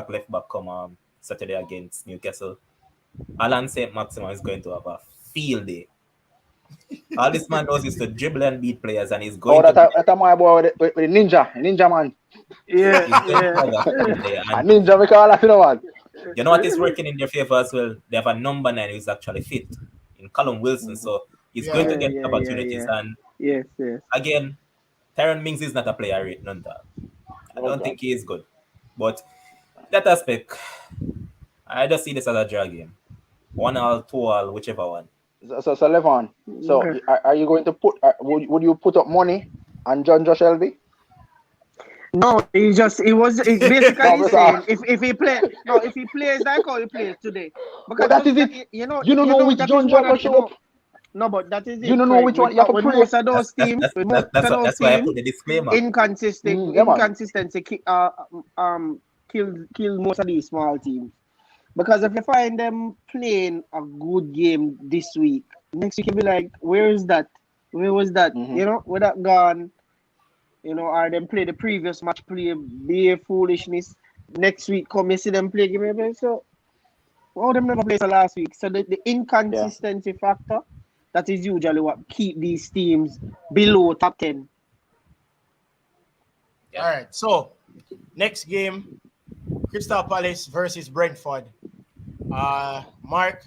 left back Saturday against Newcastle, Alan St. Maximin is going to have a field day. All this man knows is to dribble and beat players, and he's going that's my boy with the ninja man. Yeah, he's going to yeah. have a field day. A And ninja, we call that, you know what? you know what is working in their favor as well? They have a number 9 who's actually fit in Callum Wilson, so he's going to get opportunities. And Yes. again, Tyron Mings is not a player rate, none that. I don't think he is good. But that aspect, I just see this as a draw game. 1-1, 2-1, whichever one. So Levon, so Okay. are you going to put, would you put up money on John Shelby? No, he basically No, saying if he plays like how he plays today. Because that is it. You know which that John is one Joe of- show up. No, but that is it. You don't know Craig. which one you have to With pray. most of those teams, with most of those That's why I teams, put the disclaimer. inconsistency kill most of these small teams. Because if you find them playing a good game this week, next week you'll be like, where is that? Where was that? You know, where that gone? You know, or them play the previous match, be a foolishness. Next week come you see them play game. So well, them never played the last week. So the inconsistency factor, that is usually what keep these teams below top 10. All right, so next game, Crystal Palace versus Brentford. Mark?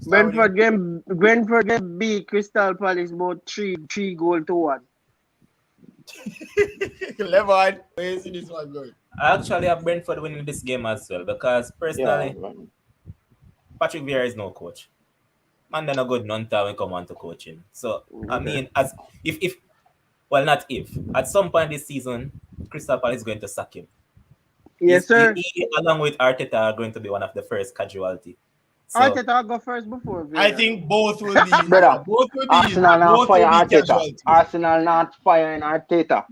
Brentford game beat Crystal Palace about 3-1. Levon, where you see this one going? I actually have Brentford winning this game as well because personally, Patrick Vieira is no coach. Man, they're not good non-time when come on to coaching. So, I mean, at some point this season, Crystal Palace is going to sack him. Yes, sir. He, along with Arteta, are going to be one of the first casualty. So, Arteta go first before Vieira. I think both will be. Brother, both will be. Arsenal not both fire will be Arteta. casualties. Arsenal not firing Arteta.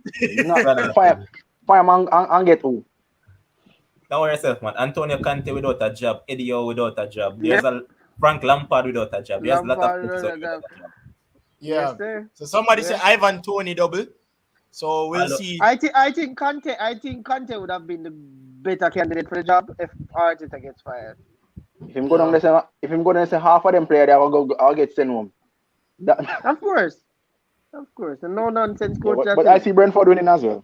Not fire man and get who? don't worry yourself, man. Antonio Conte without a job, Eddie Howe without a job. There's a Frank Lampard without a job. There's a lot of people without a job. Yeah. Yes, sir. So somebody say Ivan Toney double. So we'll see. I think Conte would have been the better candidate for the job if Arteta gets fired. If him go down there, say half of them players, I'll get sent home. Of course. A no nonsense coach. But I see Brentford winning as well.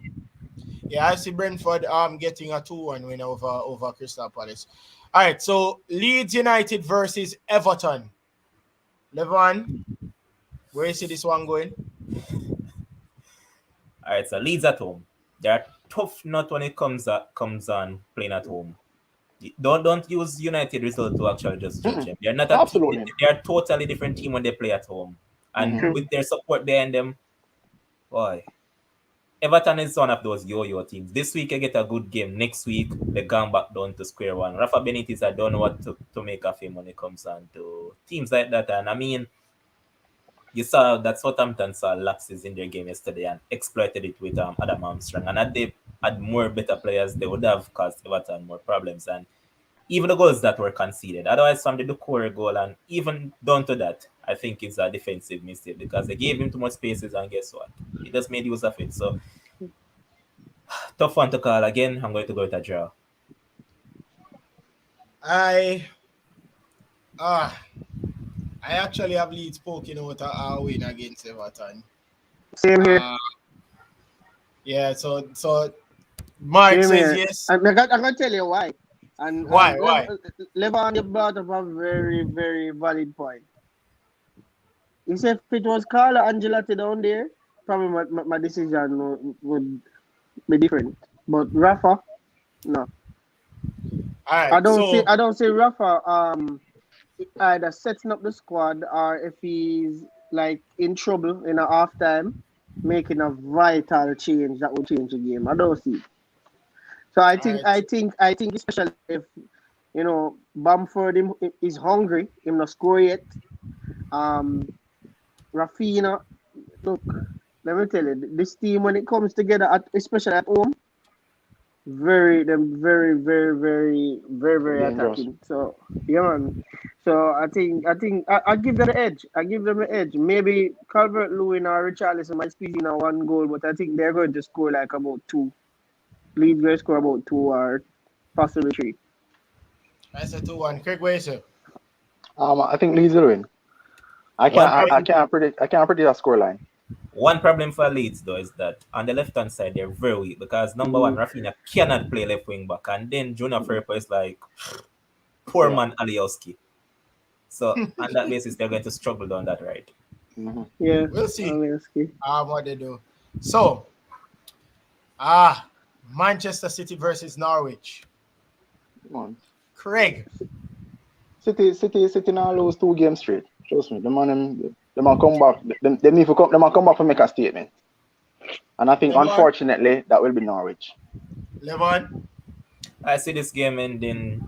Yeah, I see Brentford getting a 2-1 win over Crystal Palace. All right, so Leeds United versus Everton. Levon, where you see this one going? All right, so Leeds at home. They're tough nut when it comes on playing at home. Don't use United result to actually just judge them. They're not a team. They're a totally different team when they play at home. And with their support behind them, boy, Everton is one of those yo-yo teams. This week I get a good game. Next week they gone back down to square one. Rafa Benitez, I don't know what to make of him when it comes on to teams like that. And I mean, you saw that Southampton saw lapses in their game yesterday and exploited it with Adam Armstrong. And had they had more better players, they would have caused Everton more problems. And even the goals that were conceded, otherwise from the Doucouré goal and even down to that, I think it's a defensive mistake because they gave him too much spaces and guess what? He just made use of it. So tough one to call. Again, I'm going to go with a draw. I actually have Leeds poking out a win against Everton. Same here. Yeah, so Mark Hear me. says yes. I'm gonna tell you why. And Why? Levan, you brought up a very, very valid point. He said if it was Carlo Angelotti down there, probably my decision would be different. But Rafa, no. All right. I don't So see Rafa either setting up the squad or if he's like in trouble in a half time, making a vital change that would change the game. I don't see it. So all right. I think especially if Bamford is hungry, him not score yet. Rafinha, look, let me tell you, this team when it comes together, especially at home, very, very, very, very, very, very Dangerous. attacking. So yeah, man. So I think I give them the edge. I give them the edge. Maybe Calvert-Lewin or Richarlison might squeeze in a one goal, but I think they're going to score like about two. Leeds going to score about two or possibly three. That's a 2-1. Craig, where is it? I think Leeds will win. I can't predict a scoreline. One problem for Leeds though is that on the left hand side they're very weak because number one Rafinha cannot play left wing back, and then Junior Firpo is like poor man Alioski. So on that basis they're going to struggle down that right. Mm-hmm. Yeah, We'll see. Alioski. What they do. So, Manchester City versus Norwich. Come on. Craig. City now lose 2 games straight. Trust me, them come back. They need to come. Them come back to make a statement. And I think, unfortunately, that will be Norwich. Levon. I see this game ending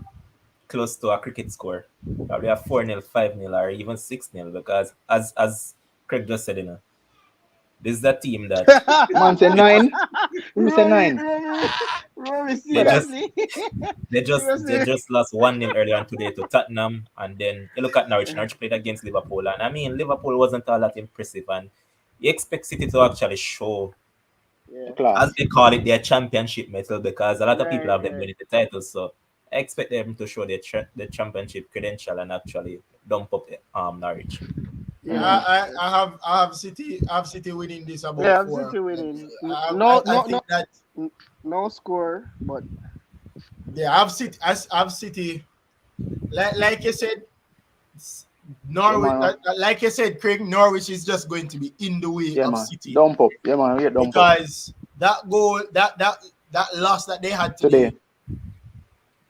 close to a cricket score. Probably a 4-0, 5-0, or even 6-0 because as Craig just said, this is a team that Man said 9. Who said 9? They just lost 1-0 earlier on today to Tottenham, and then you look at Norwich. Norwich played against Liverpool, and I mean Liverpool wasn't all that impressive, and you expect City to actually show, as they call it, their championship metal because a lot of people have them winning the title. So I expect them to show their championship credential and actually dump up Norwich. Yeah, I have City. I have City winning this about 4. Yeah, I have City winning. I think that no score, but yeah, I have City. Like you said, Norwich. Like you said, Craig, Norwich is just going to be in the way of City. Dump up, yeah, man. Yeah, dump because that goal, that loss that they had today.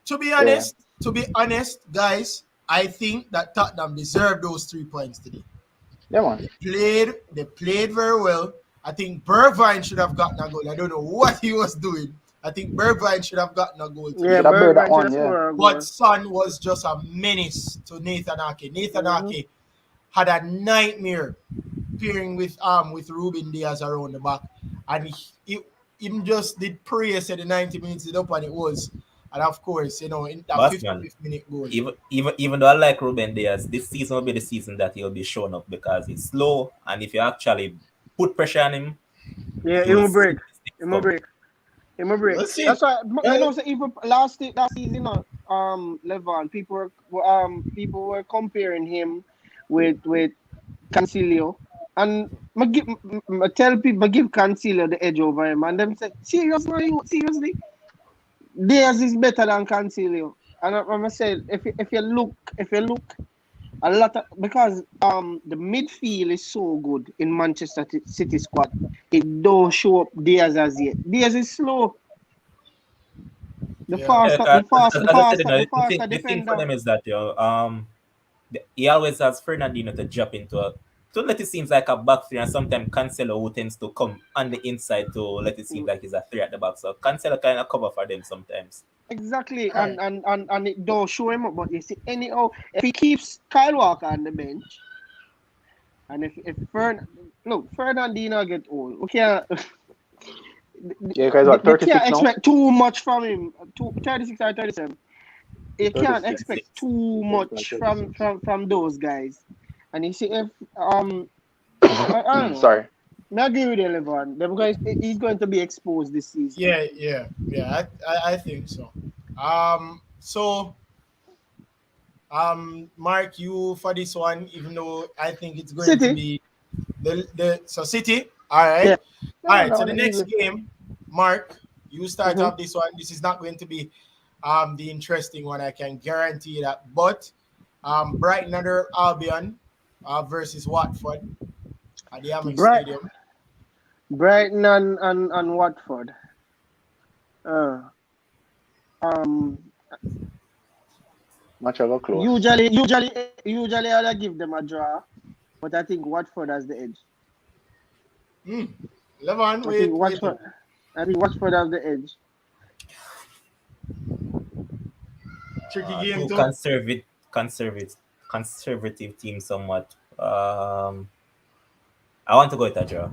To be honest, guys, I think that Tottenham deserved those 3 points today. Yeah, man. They played very well. I think Bergwijn should have gotten a goal. I don't know what he was doing. I think Bergwijn should have gotten a goal today. Yeah, Bergwijn should have But Son was just a menace to Nathan Ake. Nathan Ake had a nightmare pairing with Ruben Diaz around the back. And he just did praise at the 90 minutes up, and it was. And of course, in that 55th minute goal. Even though I like Ruben Diaz, this season will be the season that he'll be showing up because he's slow, and if you actually put pressure on him, he will break. He will break. That's why so even last season, Levon, people were comparing him with Cancelo, and I tell people I give Cancelo the edge over him, and them say seriously. Diaz is better than Cancelo, and I said if you look a lot of, because the midfield is so good in Manchester City squad, it don't show up Diaz as yet. Diaz is slow. The thing for them is that he always has Fernandinho to drop into to let it seem like a back three, and sometimes Cancelo who tends to come on the inside to let it seem like he's a three at the back. So Cancelo kind of cover for them sometimes. Exactly, and it don't show him up. But you see, anyhow, if he keeps Kyle Walker on the bench, and if Fernandinho get old, okay. Yeah, guys, what, 36 you can't now? expect too much from him. 36 or 37. You can't expect too much from those guys. And you see, if I don't know. Sorry. I agree with you, Levon. Because he's going to be exposed this season. Yeah. I think so. Mark, you for this one, even though I think it's going to be the City. All right. Yeah. All right. So the next game, Mark, You start off this one. This is not going to be the interesting one. I can guarantee that. But Brighton under Albion versus Watford at the Amex Stadium. Brighton and Watford. Much of a close. Usually I'd give them a draw, but I think Watford has the edge. Levon, I think Watford has the edge. Tricky game too. Conservative team somewhat. I want to go with a draw.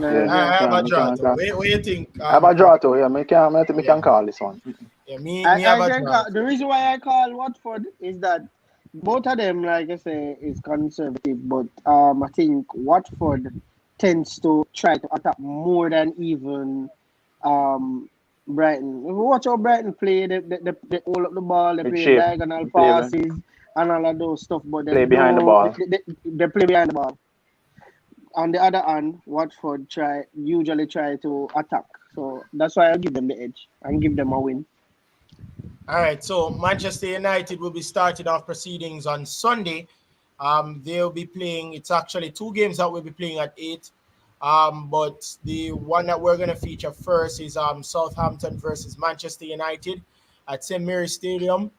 I have a draw too. What do you think? I have a draw too. Yeah, me can call this one. Yeah, me have a draw. The reason why I call Watford is that both of them, like I say, is conservative, but I think Watford tends to try to attack more than even Brighton. If you watch how Brighton play, they hold up the ball, they play diagonal passes and all of those stuff, but they play behind the ball. They play behind the ball. On the other hand, Watford usually try to attack. So that's why I'll give them the edge and give them a win. All right, so Manchester United will be starting off proceedings on Sunday. They'll be playing, it's actually 2 games that we'll be playing at 8. But the one that we're going to feature first is Southampton versus Manchester United at St. Mary's Stadium.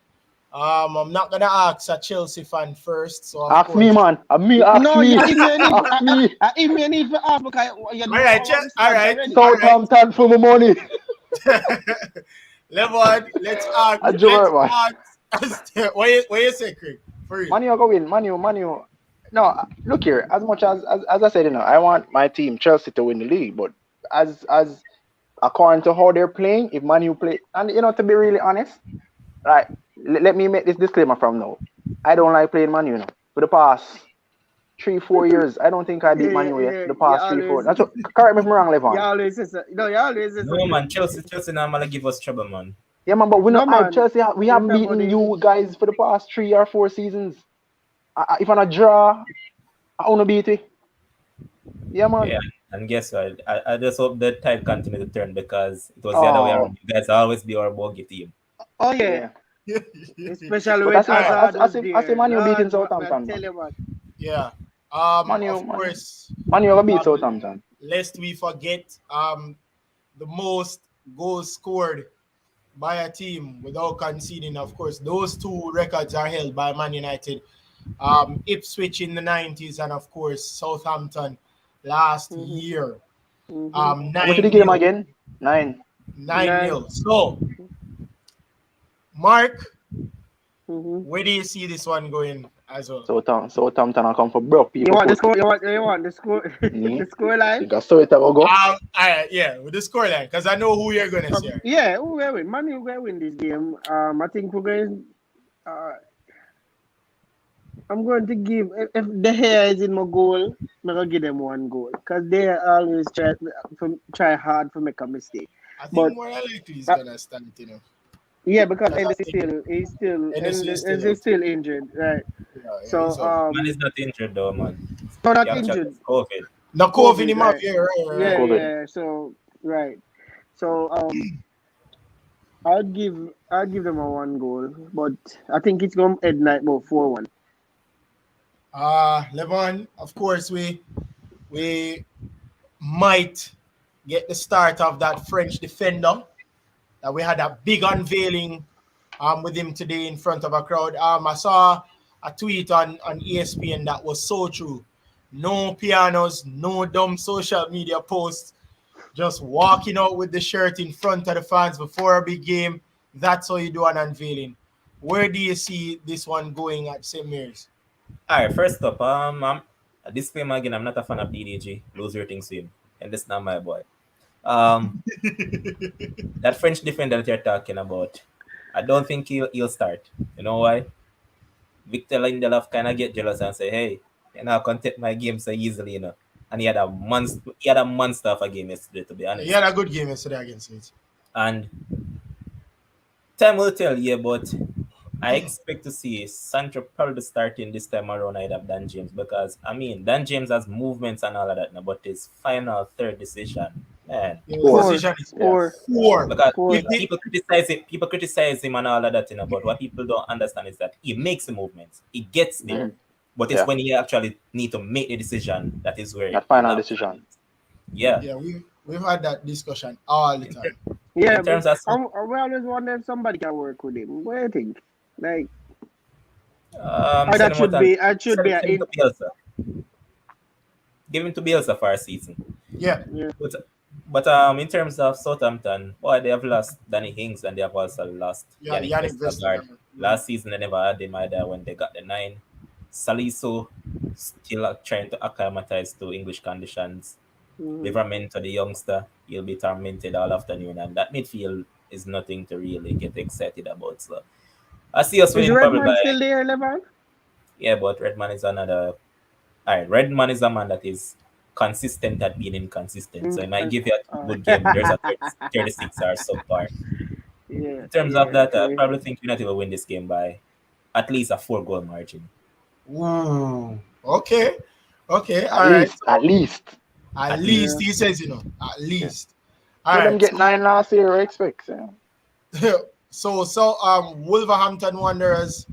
I'm not going to ask a Chelsea fan first. So ask me, man. Ask me. I even need to ask because all right. Southampton for my money. Levon, let's ask. What you say, Craig? Manu go win. Manu. No, look here. As much as I said, I want my team Chelsea to win the league. But as according to how they're playing, if Manu play, and to be really honest, right. Let me make this disclaimer from now. I don't like playing Man U. For the past 3-4 years, I don't think I beat Man U yet. The past 3-4. That's what, correct me if I'm wrong, Levon. You always say so. No, man. Chelsea normally give us trouble, man. Yeah, man, but Chelsea, we haven't beaten you guys for the past 3 or 4 seasons. If I'm a draw, I want to beat it. Yeah, man. Yeah, and guess what? I just hope the tide continue to turn because it was the other way around. You guys always be our bogey team. Oh, yeah. Especially when I say Man U beating Southampton. Yeah. of course. Man U beat Southampton. Lest we forget the most goals scored by a team without conceding. Of course, those 2 records are held by Man United. Ipswich in the 90s and of course Southampton last year. 9. What did you get him again? 9-0. So Mark, where do you see this one going as well? Southampton will come for broke people. You want the score? You want the score? The score line? You got Southampton will go. Yeah, with the score line, because I know who you're gonna say. Yeah, who will win? Man U will win this game. I think we're going. I'm going to give if the hair is in my goal, I'm gonna give them 1 goal because they always try hard to make a mistake. I think more likely he's gonna start, Yeah, because he's still injured, right? Yeah, so man is not injured though, man. No, not injured. COVID. No COVID him up, right. Yeah. Yeah. So right. So I'll give them a 1 goal, but I think it's gonna end night about 4-1. Levon, of course we might get the start of that French defender. That we had a big unveiling with him today in front of a crowd. I saw a tweet on ESPN that was so true. No pianos, no dumb social media posts, just walking out with the shirt in front of the fans before a big game. That's how you do an unveiling. Where do you see this one going at St. Mary's? All right, first up, disclaimer again, I'm not a fan of DDG. Lose your things to him. And that's not my boy. That French defender that you're talking about, I don't think he'll start. You know why? Victor Lindelof kind of get jealous and say, "Hey, I can't take my game so easily, And he had a monster of a game yesterday, to be honest. He had a good game yesterday against Leeds. And time will tell, but I expect to see Sancho probably starting this time around ahead of Dan James because Dan James has movements and all of that, but his final third decision, Man. Your Four. position is Four. 4. Because Four. If the- people criticize him and all of that, but what people don't understand is that he makes the movements, he gets there, but it's Yeah. when he actually need to make the decision that is where That he'll final have decision. problems. Yeah. yeah, we've had that discussion all the In, time. Yeah, in terms but of we always wonder if somebody can work with him. What do you think? Like, send that him should out be. and It should be send him in. to Bielsa. Give him to Bielsa for a season. Yeah. Yeah. But in terms of Southampton, boy, they have lost Danny Ings and they have also lost Yeah, Yannick Yannick Vestergaard. Vestergaard. Last season they never had him either when they got the 9. Salisu still trying to acclimatize to English conditions. Livramento, the youngster, he'll be tormented all afternoon, and that midfield is nothing to really get excited about. So I see us Is winning probably Redman by still there, Levan? but Redman is another. All right, Redman is a man that is consistent at being inconsistent. So he might give you a good game. There's a 36 or subpar. Yeah. In terms of that, I Okay. probably think United will win this game by at least a 4-goal margin. Ooh. Okay. Okay. At All right. least. At least. At At least least. he says, at least. All Let them right. get 9 last year, I expect. Yeah. So Wolverhampton Wanderers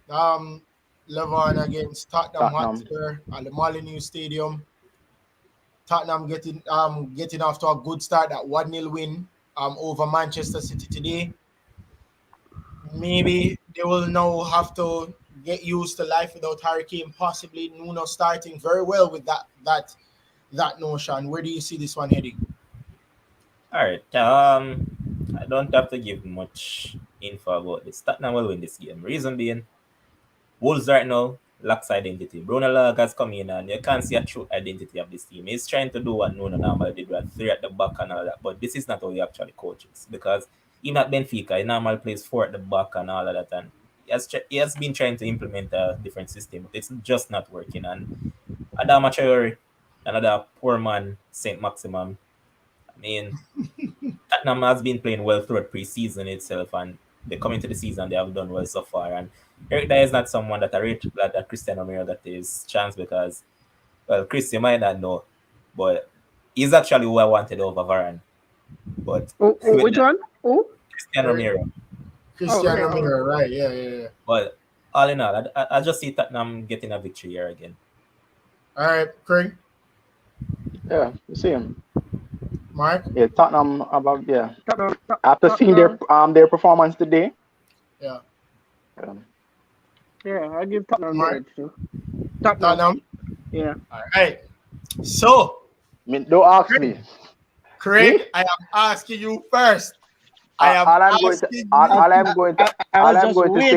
live on against Tottenham Hotspur at the Molineux Stadium. Tottenham getting off to a good start, that 1-0 win over Manchester City today. Maybe they will now have to get used to life without Harry Kane, possibly Nuno starting very well with that notion. Where do you see this one heading? All right. I don't have to give much info about this. Tottenham will win this game. Reason being, Wolves right now lacks identity. Bruno Lage has come in and you can't see a true identity of this team. He's trying to do what Nuno normally did with 3 at the back and all that, but this is not how he actually coaches, because even at Benfica, he normally plays 4 at the back and all of that, and he has been trying to implement a different system, but it's just not working. And Adama Traore, another poor man, Saint Maximum. I mean, Tottenham has been playing well throughout pre-season itself, and they come into the season, they have done well so far. And Eric Dyer is not someone that I rate glad that Cristiano Romero got his chance, because, well, Chris, you might not know, but he's actually who I wanted over Varane. But Which one? Oh, Cristiano Romero. Cristiano okay. Romero, right? Yeah. But all in all, I just see Tottenham getting a victory here again. All right, Craig, Yeah, you see him. Mark. Yeah, Tottenham about Tottenham. after seeing their performance today. Yeah. Yeah, I give Tottenham Mark. credit too. Tottenham. Yeah. All right. So, I mean, don't ask me. Craig, Me? I am asking you first. All All I'm going to say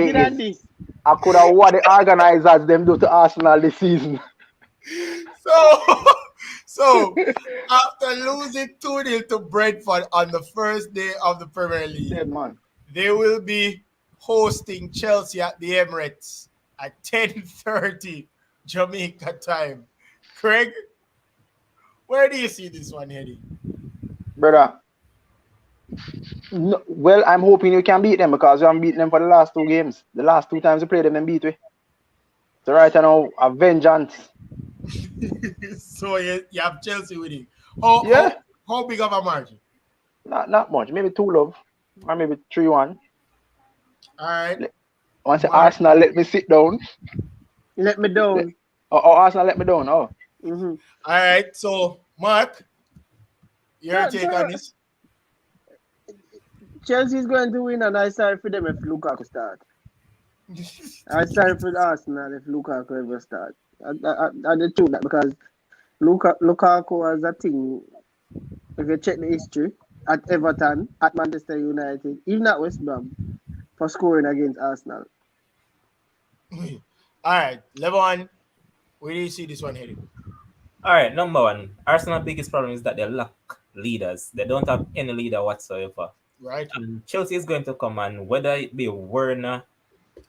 is, this. I could have what the organizers them do to Arsenal this season. So after losing 2-0 to Brentford on the first day of the Premier League, Yeah, man. they will be hosting Chelsea at the Emirates at 10:30 Jamaica time. Craig, where do you see this one heading? Brother. No, well, I'm hoping you can beat them, because you haven't beaten them for the last 2 games. The last 2 times you played them and beat we. So right now, a vengeance. So you have Chelsea winning. How big of a margin? Not much. Maybe 2-0. Or maybe 3-1. All right. Once Arsenal let me sit down. Let me down. Arsenal let me down. Oh. Mm-hmm. All right. So, Mark, your take on this? Chelsea's going to win, and I sorry for them if Lukaku start. I sorry for Arsenal if Lukaku ever start. I the truth that, because Lukaku has a thing. If you check the history at Everton, at Manchester United, even at West Brom, for scoring against Arsenal. All right, Levon, where do you see this one heading? All right, number one, Arsenal's biggest problem is that they lack leaders. They don't have any leader whatsoever. Right. And Chelsea is going to come, and whether it be Werner,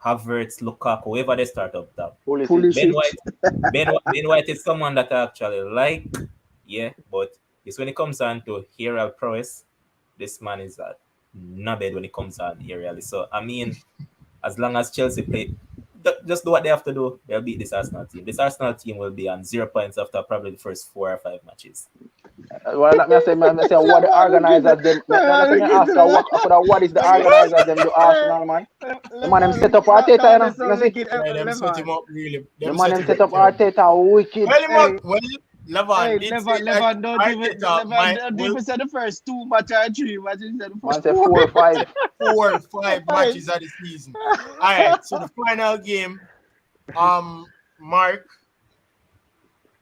Havertz, Lukaku, whoever they start up top. Ben White is someone that I actually like, yeah, but it's when it comes on to aerial prowess, this man is not bad when it comes on aerially. So, I mean, as long as Chelsea play, just do what they have to do, they'll beat this Arsenal team. This Arsenal team will be on 0 points after probably the first 4 or 5 matches. Well, let me say what the organizers them. Let me ask her what is the organizers them do Arsenal, man. The man them set up Arteta, you know. You know see? Yeah, them set him up really. The man them set up Arteta wicked. Well, Levan did say that Arteta will say the first 2 matches or 3 matches. Man say 4 or 5. 4 or 5 matches of the season. All right, so the final game, Mark,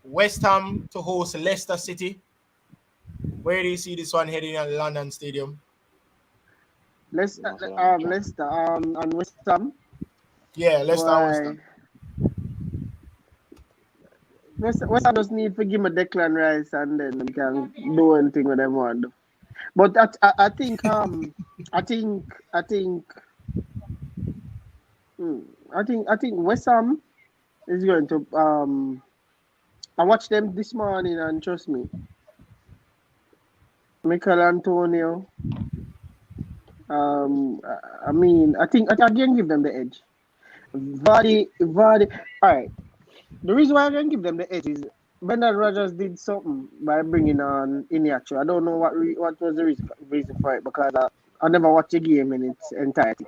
West Ham to host Leicester City. Where do you see this one heading at London Stadium? Leicester, and West Ham. Yeah, Leicester and West Ham. West Ham just need to give him a Declan Rice and then they can do anything with them want to do. But I think West Ham is going to I watched them this morning and trust me, Mikel Antonio. I think I can give them the edge. Vardy. All right. The reason why I can give them the edge is Brendan Rodgers did something by bringing on Iheanacho. I don't know what was the reason for it because I never watched the game in its entirety.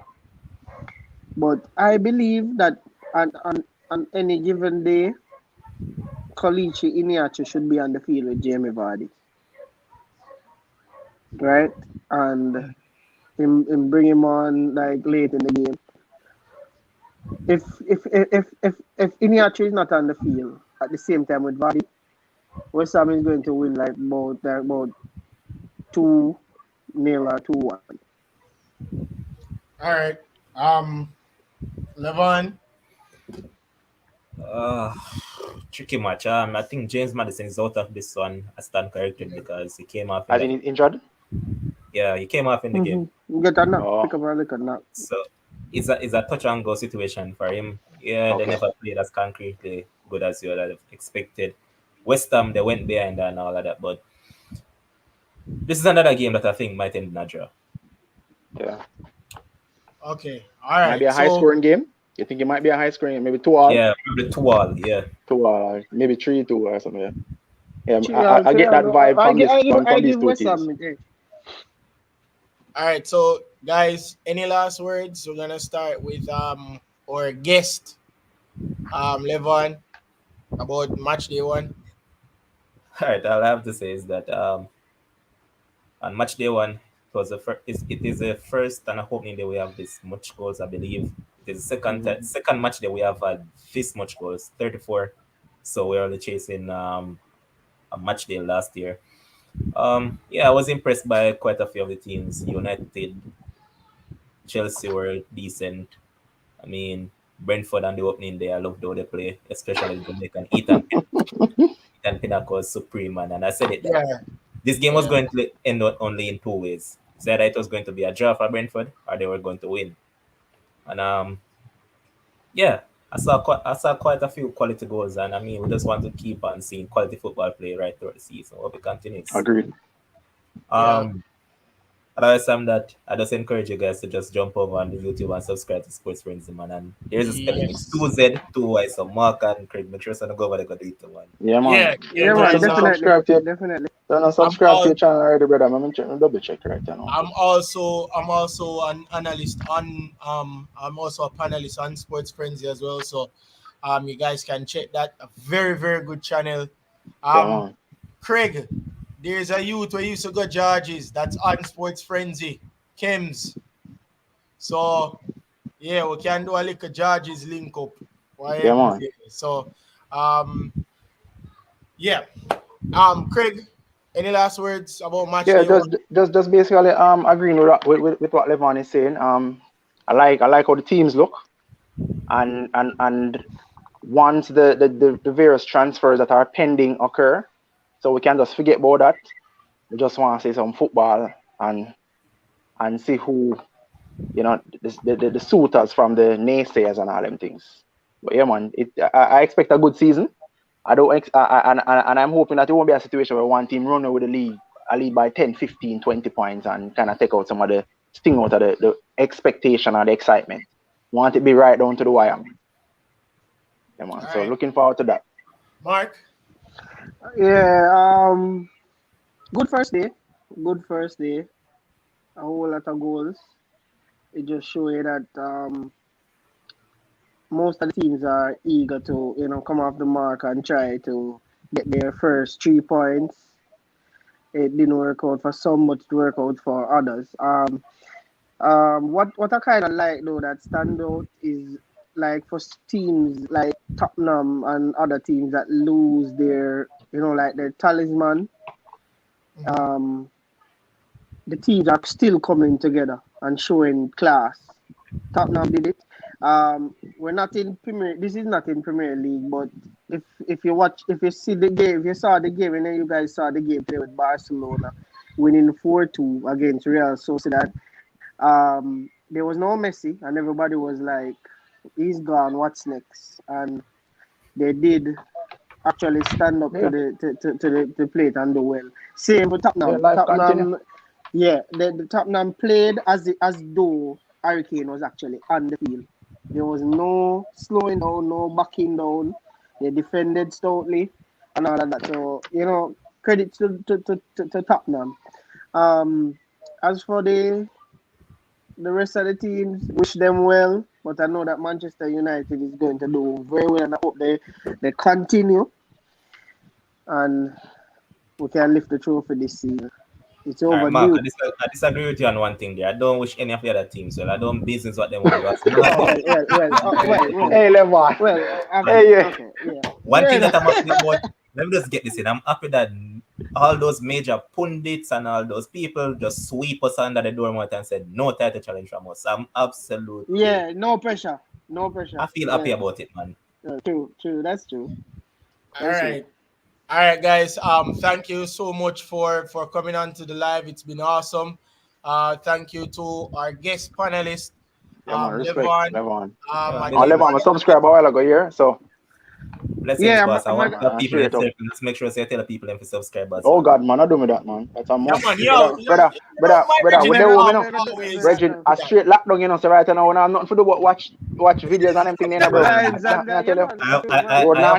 But I believe that on any given day, Kelechi Iheanacho should be on the field with Jamie Vardy. Right? And him bring him on like late in the game. If Iheanacho is not on the field at the same time with Vardy, West Ham is going to win like about 2-0 or 2-1. All right. Levan. Tricky match. I think James Maddison is out of this one. I stand corrected because he came off. As in injured? Yeah, he came off in the game. Get a knock. Pick up a look at knock. So it's a touch and go situation for him. Yeah, Okay. They never played as concretely good as you would have expected. West Ham, they went behind and all of that, but this is another game that I think might end in a draw. Yeah. Okay. All right. Might be a high scoring game. You think it might be a high scoring game? Maybe 2-2? Yeah, probably 2-2, yeah. 2-2, maybe 3-2 or something. Yeah, I get that vibe from these two teams. All right, so guys, any last words? We're gonna start with our guest, Levan, about Matchday 1. All right, all I have to say is that on Matchday 1, it is the first and opening day we have this much goals, I believe. It is the second match that we have had this much goals, 34. So we're only chasing a match day last year. I was impressed by quite a few of the teams. United, Chelsea were decent. I mean, Brentford on the opening day, I loved how they play, especially the Jamaican Ethan Pinnacle was supreme, man. And I said it. Yeah. This game was going to end only in 2 ways. So either it was going to be a draw for Brentford or they were going to win. And I saw quite a few quality goals, and I mean we just want to keep on seeing quality football play right throughout the season. Hope it continues. Agreed. Otherwise, that I just encourage you guys to just jump over on the YouTube and subscribe to Sports Frenzy, man. And there's a spelling. It's 2Z, 2Y, so Mark and Craig. Make sure you go over there and do it one. Yeah, man. Yeah, man. Definitely. Don't subscribe to your channel already, brother. I'm double check right now. I'm also an analyst on I'm also a panelist on Sports Frenzy as well. So you guys can check that. A very, very good channel. Craig, there's a youth who used to go Georges that's on Sports Frenzy, Kems. So yeah, we can do a little Georges link up. Yeah, man. So Craig, any last words about match? Yeah, just basically agreeing with what Levan is saying. I like how the teams look, and once the various transfers that are pending occur, so we can just forget about that. We just want to see some football and see who, the suitors from the naysayers and all them things. But yeah, man, I expect a good season. And I'm hoping that it won't be a situation where one team run with the lead by 10, 15, 20 points and kind of take out some of the sting out of the expectation or the excitement. Want it to be right down to the wire. Yeah, man. So looking forward to that. Mark? Yeah, Good first day. Good first day. A whole lot of goals. It just shows you that most of the teams are eager to, come off the mark and try to get their first 3 points. It didn't work out for some, but it worked out for others. What I kind of like though that stand out is like for teams like Tottenham and other teams that lose their, like their talisman. The teams are still coming together and showing class. Tottenham did it. We're not in Premier. This is not in Premier League, but if you see the game, if you saw the game, and then you guys saw the game today with Barcelona, winning 4-2 against Real Sociedad. There was no Messi, and everybody was like, "He's gone. What's next?" And they did actually stand up to the plate and do well. Same for Tottenham. The Tottenham played as though Hurricane was actually on the field. There was no slowing down, no backing down. They defended stoutly and all of that. So, credit to Tottenham. As for the rest of the teams, wish them well. But I know that Manchester United is going to do very well, and I hope they continue. And we can lift the trophy this season. It's overdue. Right, Mark, I disagree with you on one thing there. I don't wish any of the other teams well. I don't business what they want to do. Hey, Levan. One thing that I'm happy about, let me just get this in. I'm happy that all those major pundits and all those people just sweep us under the doormat and said no title challenge from us. I'm absolutely no pressure. I feel happy about it, man. True. That's true. All right, guys. Thank you so much for coming on to the live. It's been awesome. Thank you to our guest panelist, Levon. Levon was subscribed a while ago here, so. Blessings, boss. I want the people to let's make sure I tell the people to subscribe. Oh God, man, I do me that, man. That's a must. Brother, with the woman, Reggie, a straight lockdown, so right now, when I have nothing to do but watch videos and everything, bro. I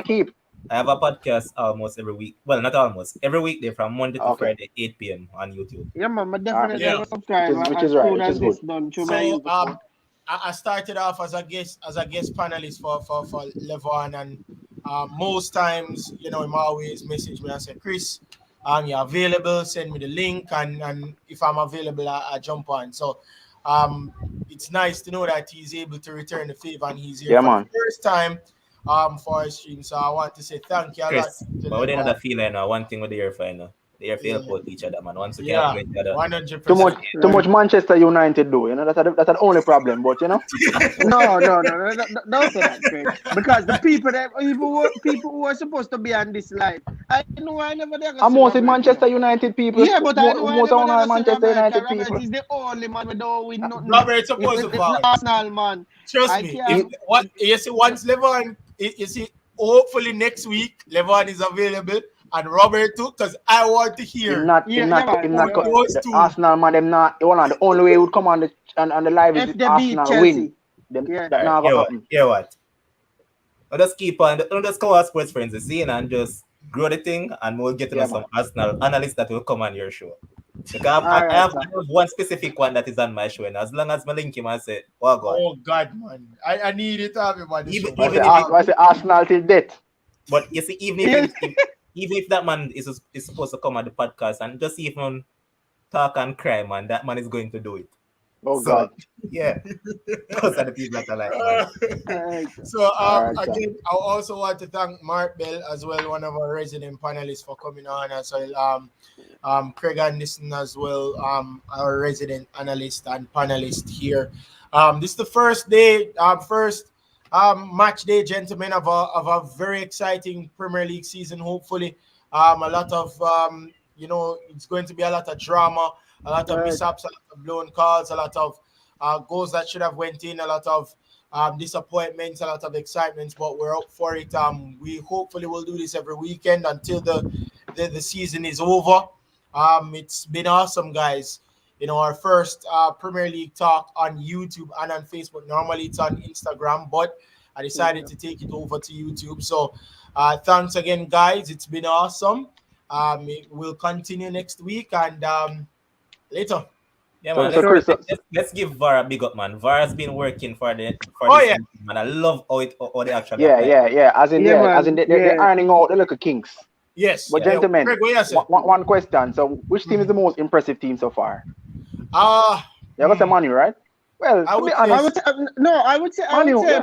tell you, I have a podcast almost every week. Well, not almost. Every weekday from Monday to Friday, 8 p.m. on YouTube. Yeah, man, but definitely subscribe. Which is right. Which is good. So, I started off as a guest panelist for Levon, and most times, him always message me and say, Chris, you're available, send me the link, and if I'm available, I jump on. So it's nice to know that he's able to return the favor, and he's here for the first time for our stream. So I want to say thank you a lot. But with another feeling, one thing with the air final. They feel for each other, man. Once again, 100%. Too much Manchester United do, that's the only problem. But no, don't say that, Craig. Because the people who are supposed to be on this live, I know I never. I'm mostly Manchester United people. Yeah, but I know most of Manchester United people. He's the only man we don't win nothing. Robert's supposed to follow. Arsenal, man. Trust me. Once Levon, hopefully next week Levon is available. And Robert too, because I want to hear. The Arsenal man, them not. The only way he would come on the live is if Arsenal win. Hear what? I'll just keep on. I'll just call our sports friends to see and just grow the thing, and we'll get to some Arsenal analysts that will come on your show. Because I have one specific one that is on my show, and as long as I link him, I say, oh God, man, I need it, everybody. Even I say Arsenal till death. But you see, even if that man is supposed to come on the podcast and just even talk and cry, man, that man is going to do it. Oh, so, God. Yeah. Those are the people that I like. So, again, I also want to thank Mark Bell as well, one of our resident panelists, for coming on as well. Craig Anderson as well, our resident analyst and panelist here. This is the first day, match day, gentlemen, of a very exciting Premier League season. Hopefully, a lot of it's going to be a lot of drama, a lot of mishaps, a lot of blown calls, a lot of goals that should have went in, a lot of disappointments, a lot of excitements. But we're up for it. We hopefully will do this every weekend until the season is over. It's been awesome, guys. Our first Premier League talk on YouTube and on Facebook. Normally it's on Instagram, but I decided to take it over to YouTube. So thanks again, guys. It's been awesome. We'll continue next week and later. Yeah, So- man. so Chris, Let's give VAR a big up, man. VAR has been working for this yeah. season, man. I love how they actually yeah, apply. yeah. As in, Yeah, as in, man, they're yeah. ironing out the little kinks. Yes. But gentlemen, Greg, what you say? one question. So, which team is the most impressive team so far? You got the Man U, right? Well, I to would be say- honest, I would say Man U, yeah.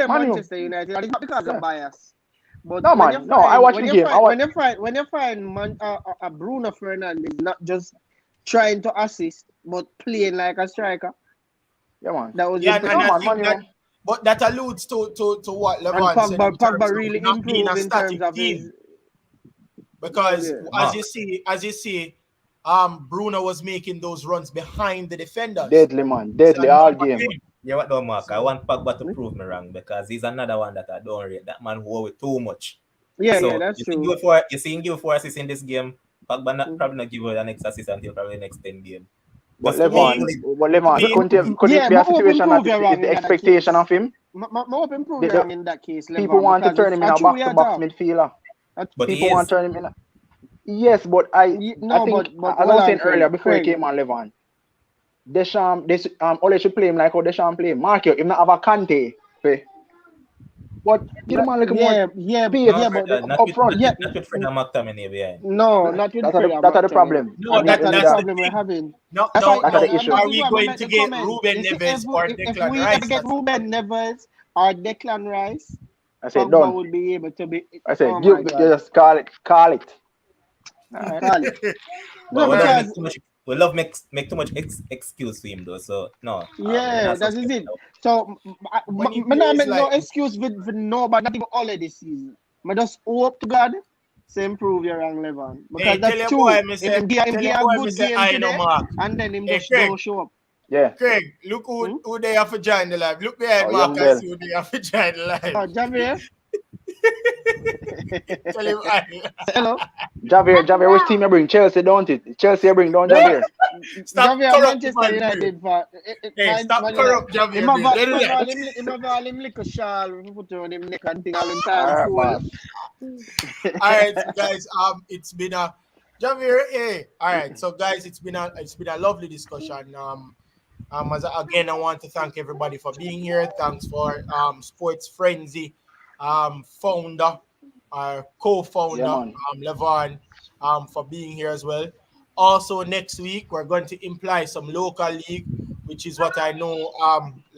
Man U. Manchester United. And it's not because Yeah. of bias. But No, when man. you No, I watched when the you game. find- when you find a Bruno Fernandes not just trying to assist but playing like a striker, Yeah, man. that was Yeah, and impressive. I Man think U. that, but that alludes to what And Levon said in terms Pogba of really not being a improved in static terms of team. his. Because Yeah. as you see, Bruno was making those runs behind the defenders. Deadly, man. It's Deadly a all number game. game. Yeah, what though, Mark? I So- want Pogba to prove me wrong because he's another one that I don't rate. That man who with too much. Yeah, So that's you true. see him give 4 assists in this game. Pogba probably not give her the next assist until probably the next 10 game. But Just Levon, could Yeah, it be a but open situation that prove you're is wrong the in that expectation case. of him? My open prove The- wrong in that case. People Levon, want to because turn him in it's a true, box-to-box yeah, midfielder. But he People want is. to turn him in. Yes, but I think, but as I hold was on, saying earlier Craig. before he came on, Levon, Deschamps, Ole should play him like how Deschamps play him. Mark you, him not have a Kante. But give him a little more Yeah, space but up front. Not with Fred and McTominay behind. no, not with That's Fred. the problem. No, And That's we the need that's a- problem we're having. No, That's no, why- That's the no. issue. Are That is we why I going made to the get comment. Ruben You see, Neves or if Declan we Rice? ever get Ruben Neves or Declan Rice, I said, Pogba done. would be able to be. I said, oh you my God. just call it. All right. Call it. But No, because we love make too much excuse for him though. So no. yeah, that is it. So When he I not plays make no like- excuse for nobody, not even all of this season. I just hope to God, same prove you're wrong, Levon. Because Hey, tell that's your true. boy, me If say- him give tell a your boy, me good say, game I know, today, Mark. and then him Hey, just Craig. don't show up. Yeah. Craig, look who they have to join the live. Look behind Oh, Mark young and Bell. see who they have to join the live. Oh, Javier. Tell him I. Hello. Javier, which team you bring? Chelsea, don't it? Chelsea you bring, don't Javier? Stop Javier corrupt Manchester man, United for Hey, stop corrupt Javier. Him have man. Let him have all him little shawl put on him neck and thing all the All time. right, Cool. boss. All right, so guys. It's been a Javier. Hey, all right. So guys, it's been a lovely discussion. Again, I want to thank everybody for being here. Thanks for Sports Frenzy, founder, co-founder, Yeah, man. Levon, for being here as well. Also, next week we're going to imply some local league, which is what I know.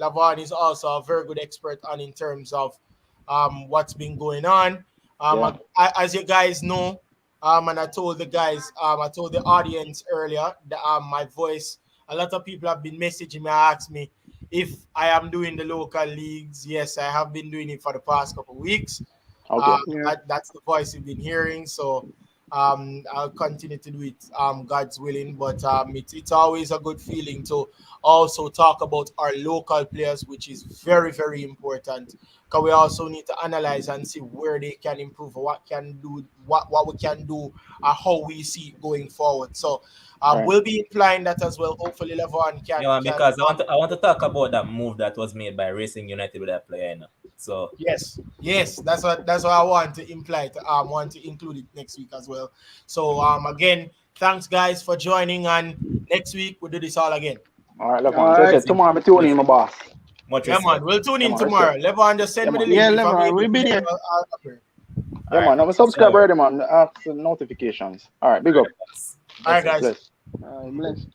Levon is also a very good expert on in terms of what's been going on. As you guys know, and I told the guys, I told the audience earlier that my voice. A lot of people have been messaging me, ask me if I am doing the local leagues. Yes, I have been doing it for the past couple of weeks. Okay. That's the voice you've been hearing. So I'll continue to do it, God's willing. But it's always a good feeling to also talk about our local players, which is very, very important. Because we also need to analyze and see where they can improve, what we can do, how we see it going forward. So we'll be implying that as well. Hopefully, Levon can. Yeah, because I want to talk about that move that was made by Racing United with that player. You know? So yes, that's what I want to imply. Want to include it next week as well. So again, thanks guys for joining, and next week we'll do this all again. All right, Levon. All So I right. said, tomorrow I'm tuning in, my boss. much Yeah, respect. man, we'll tune in Yeah, man, tomorrow. Levon, just send Yeah, me the man. link. Yeah, if I'm Levon, able we'll to be do it, there. I'll appear. Yeah, man. I'm a subscriber already, man. Ask the notifications. All right, big up. All right, guys. Bless. Bless.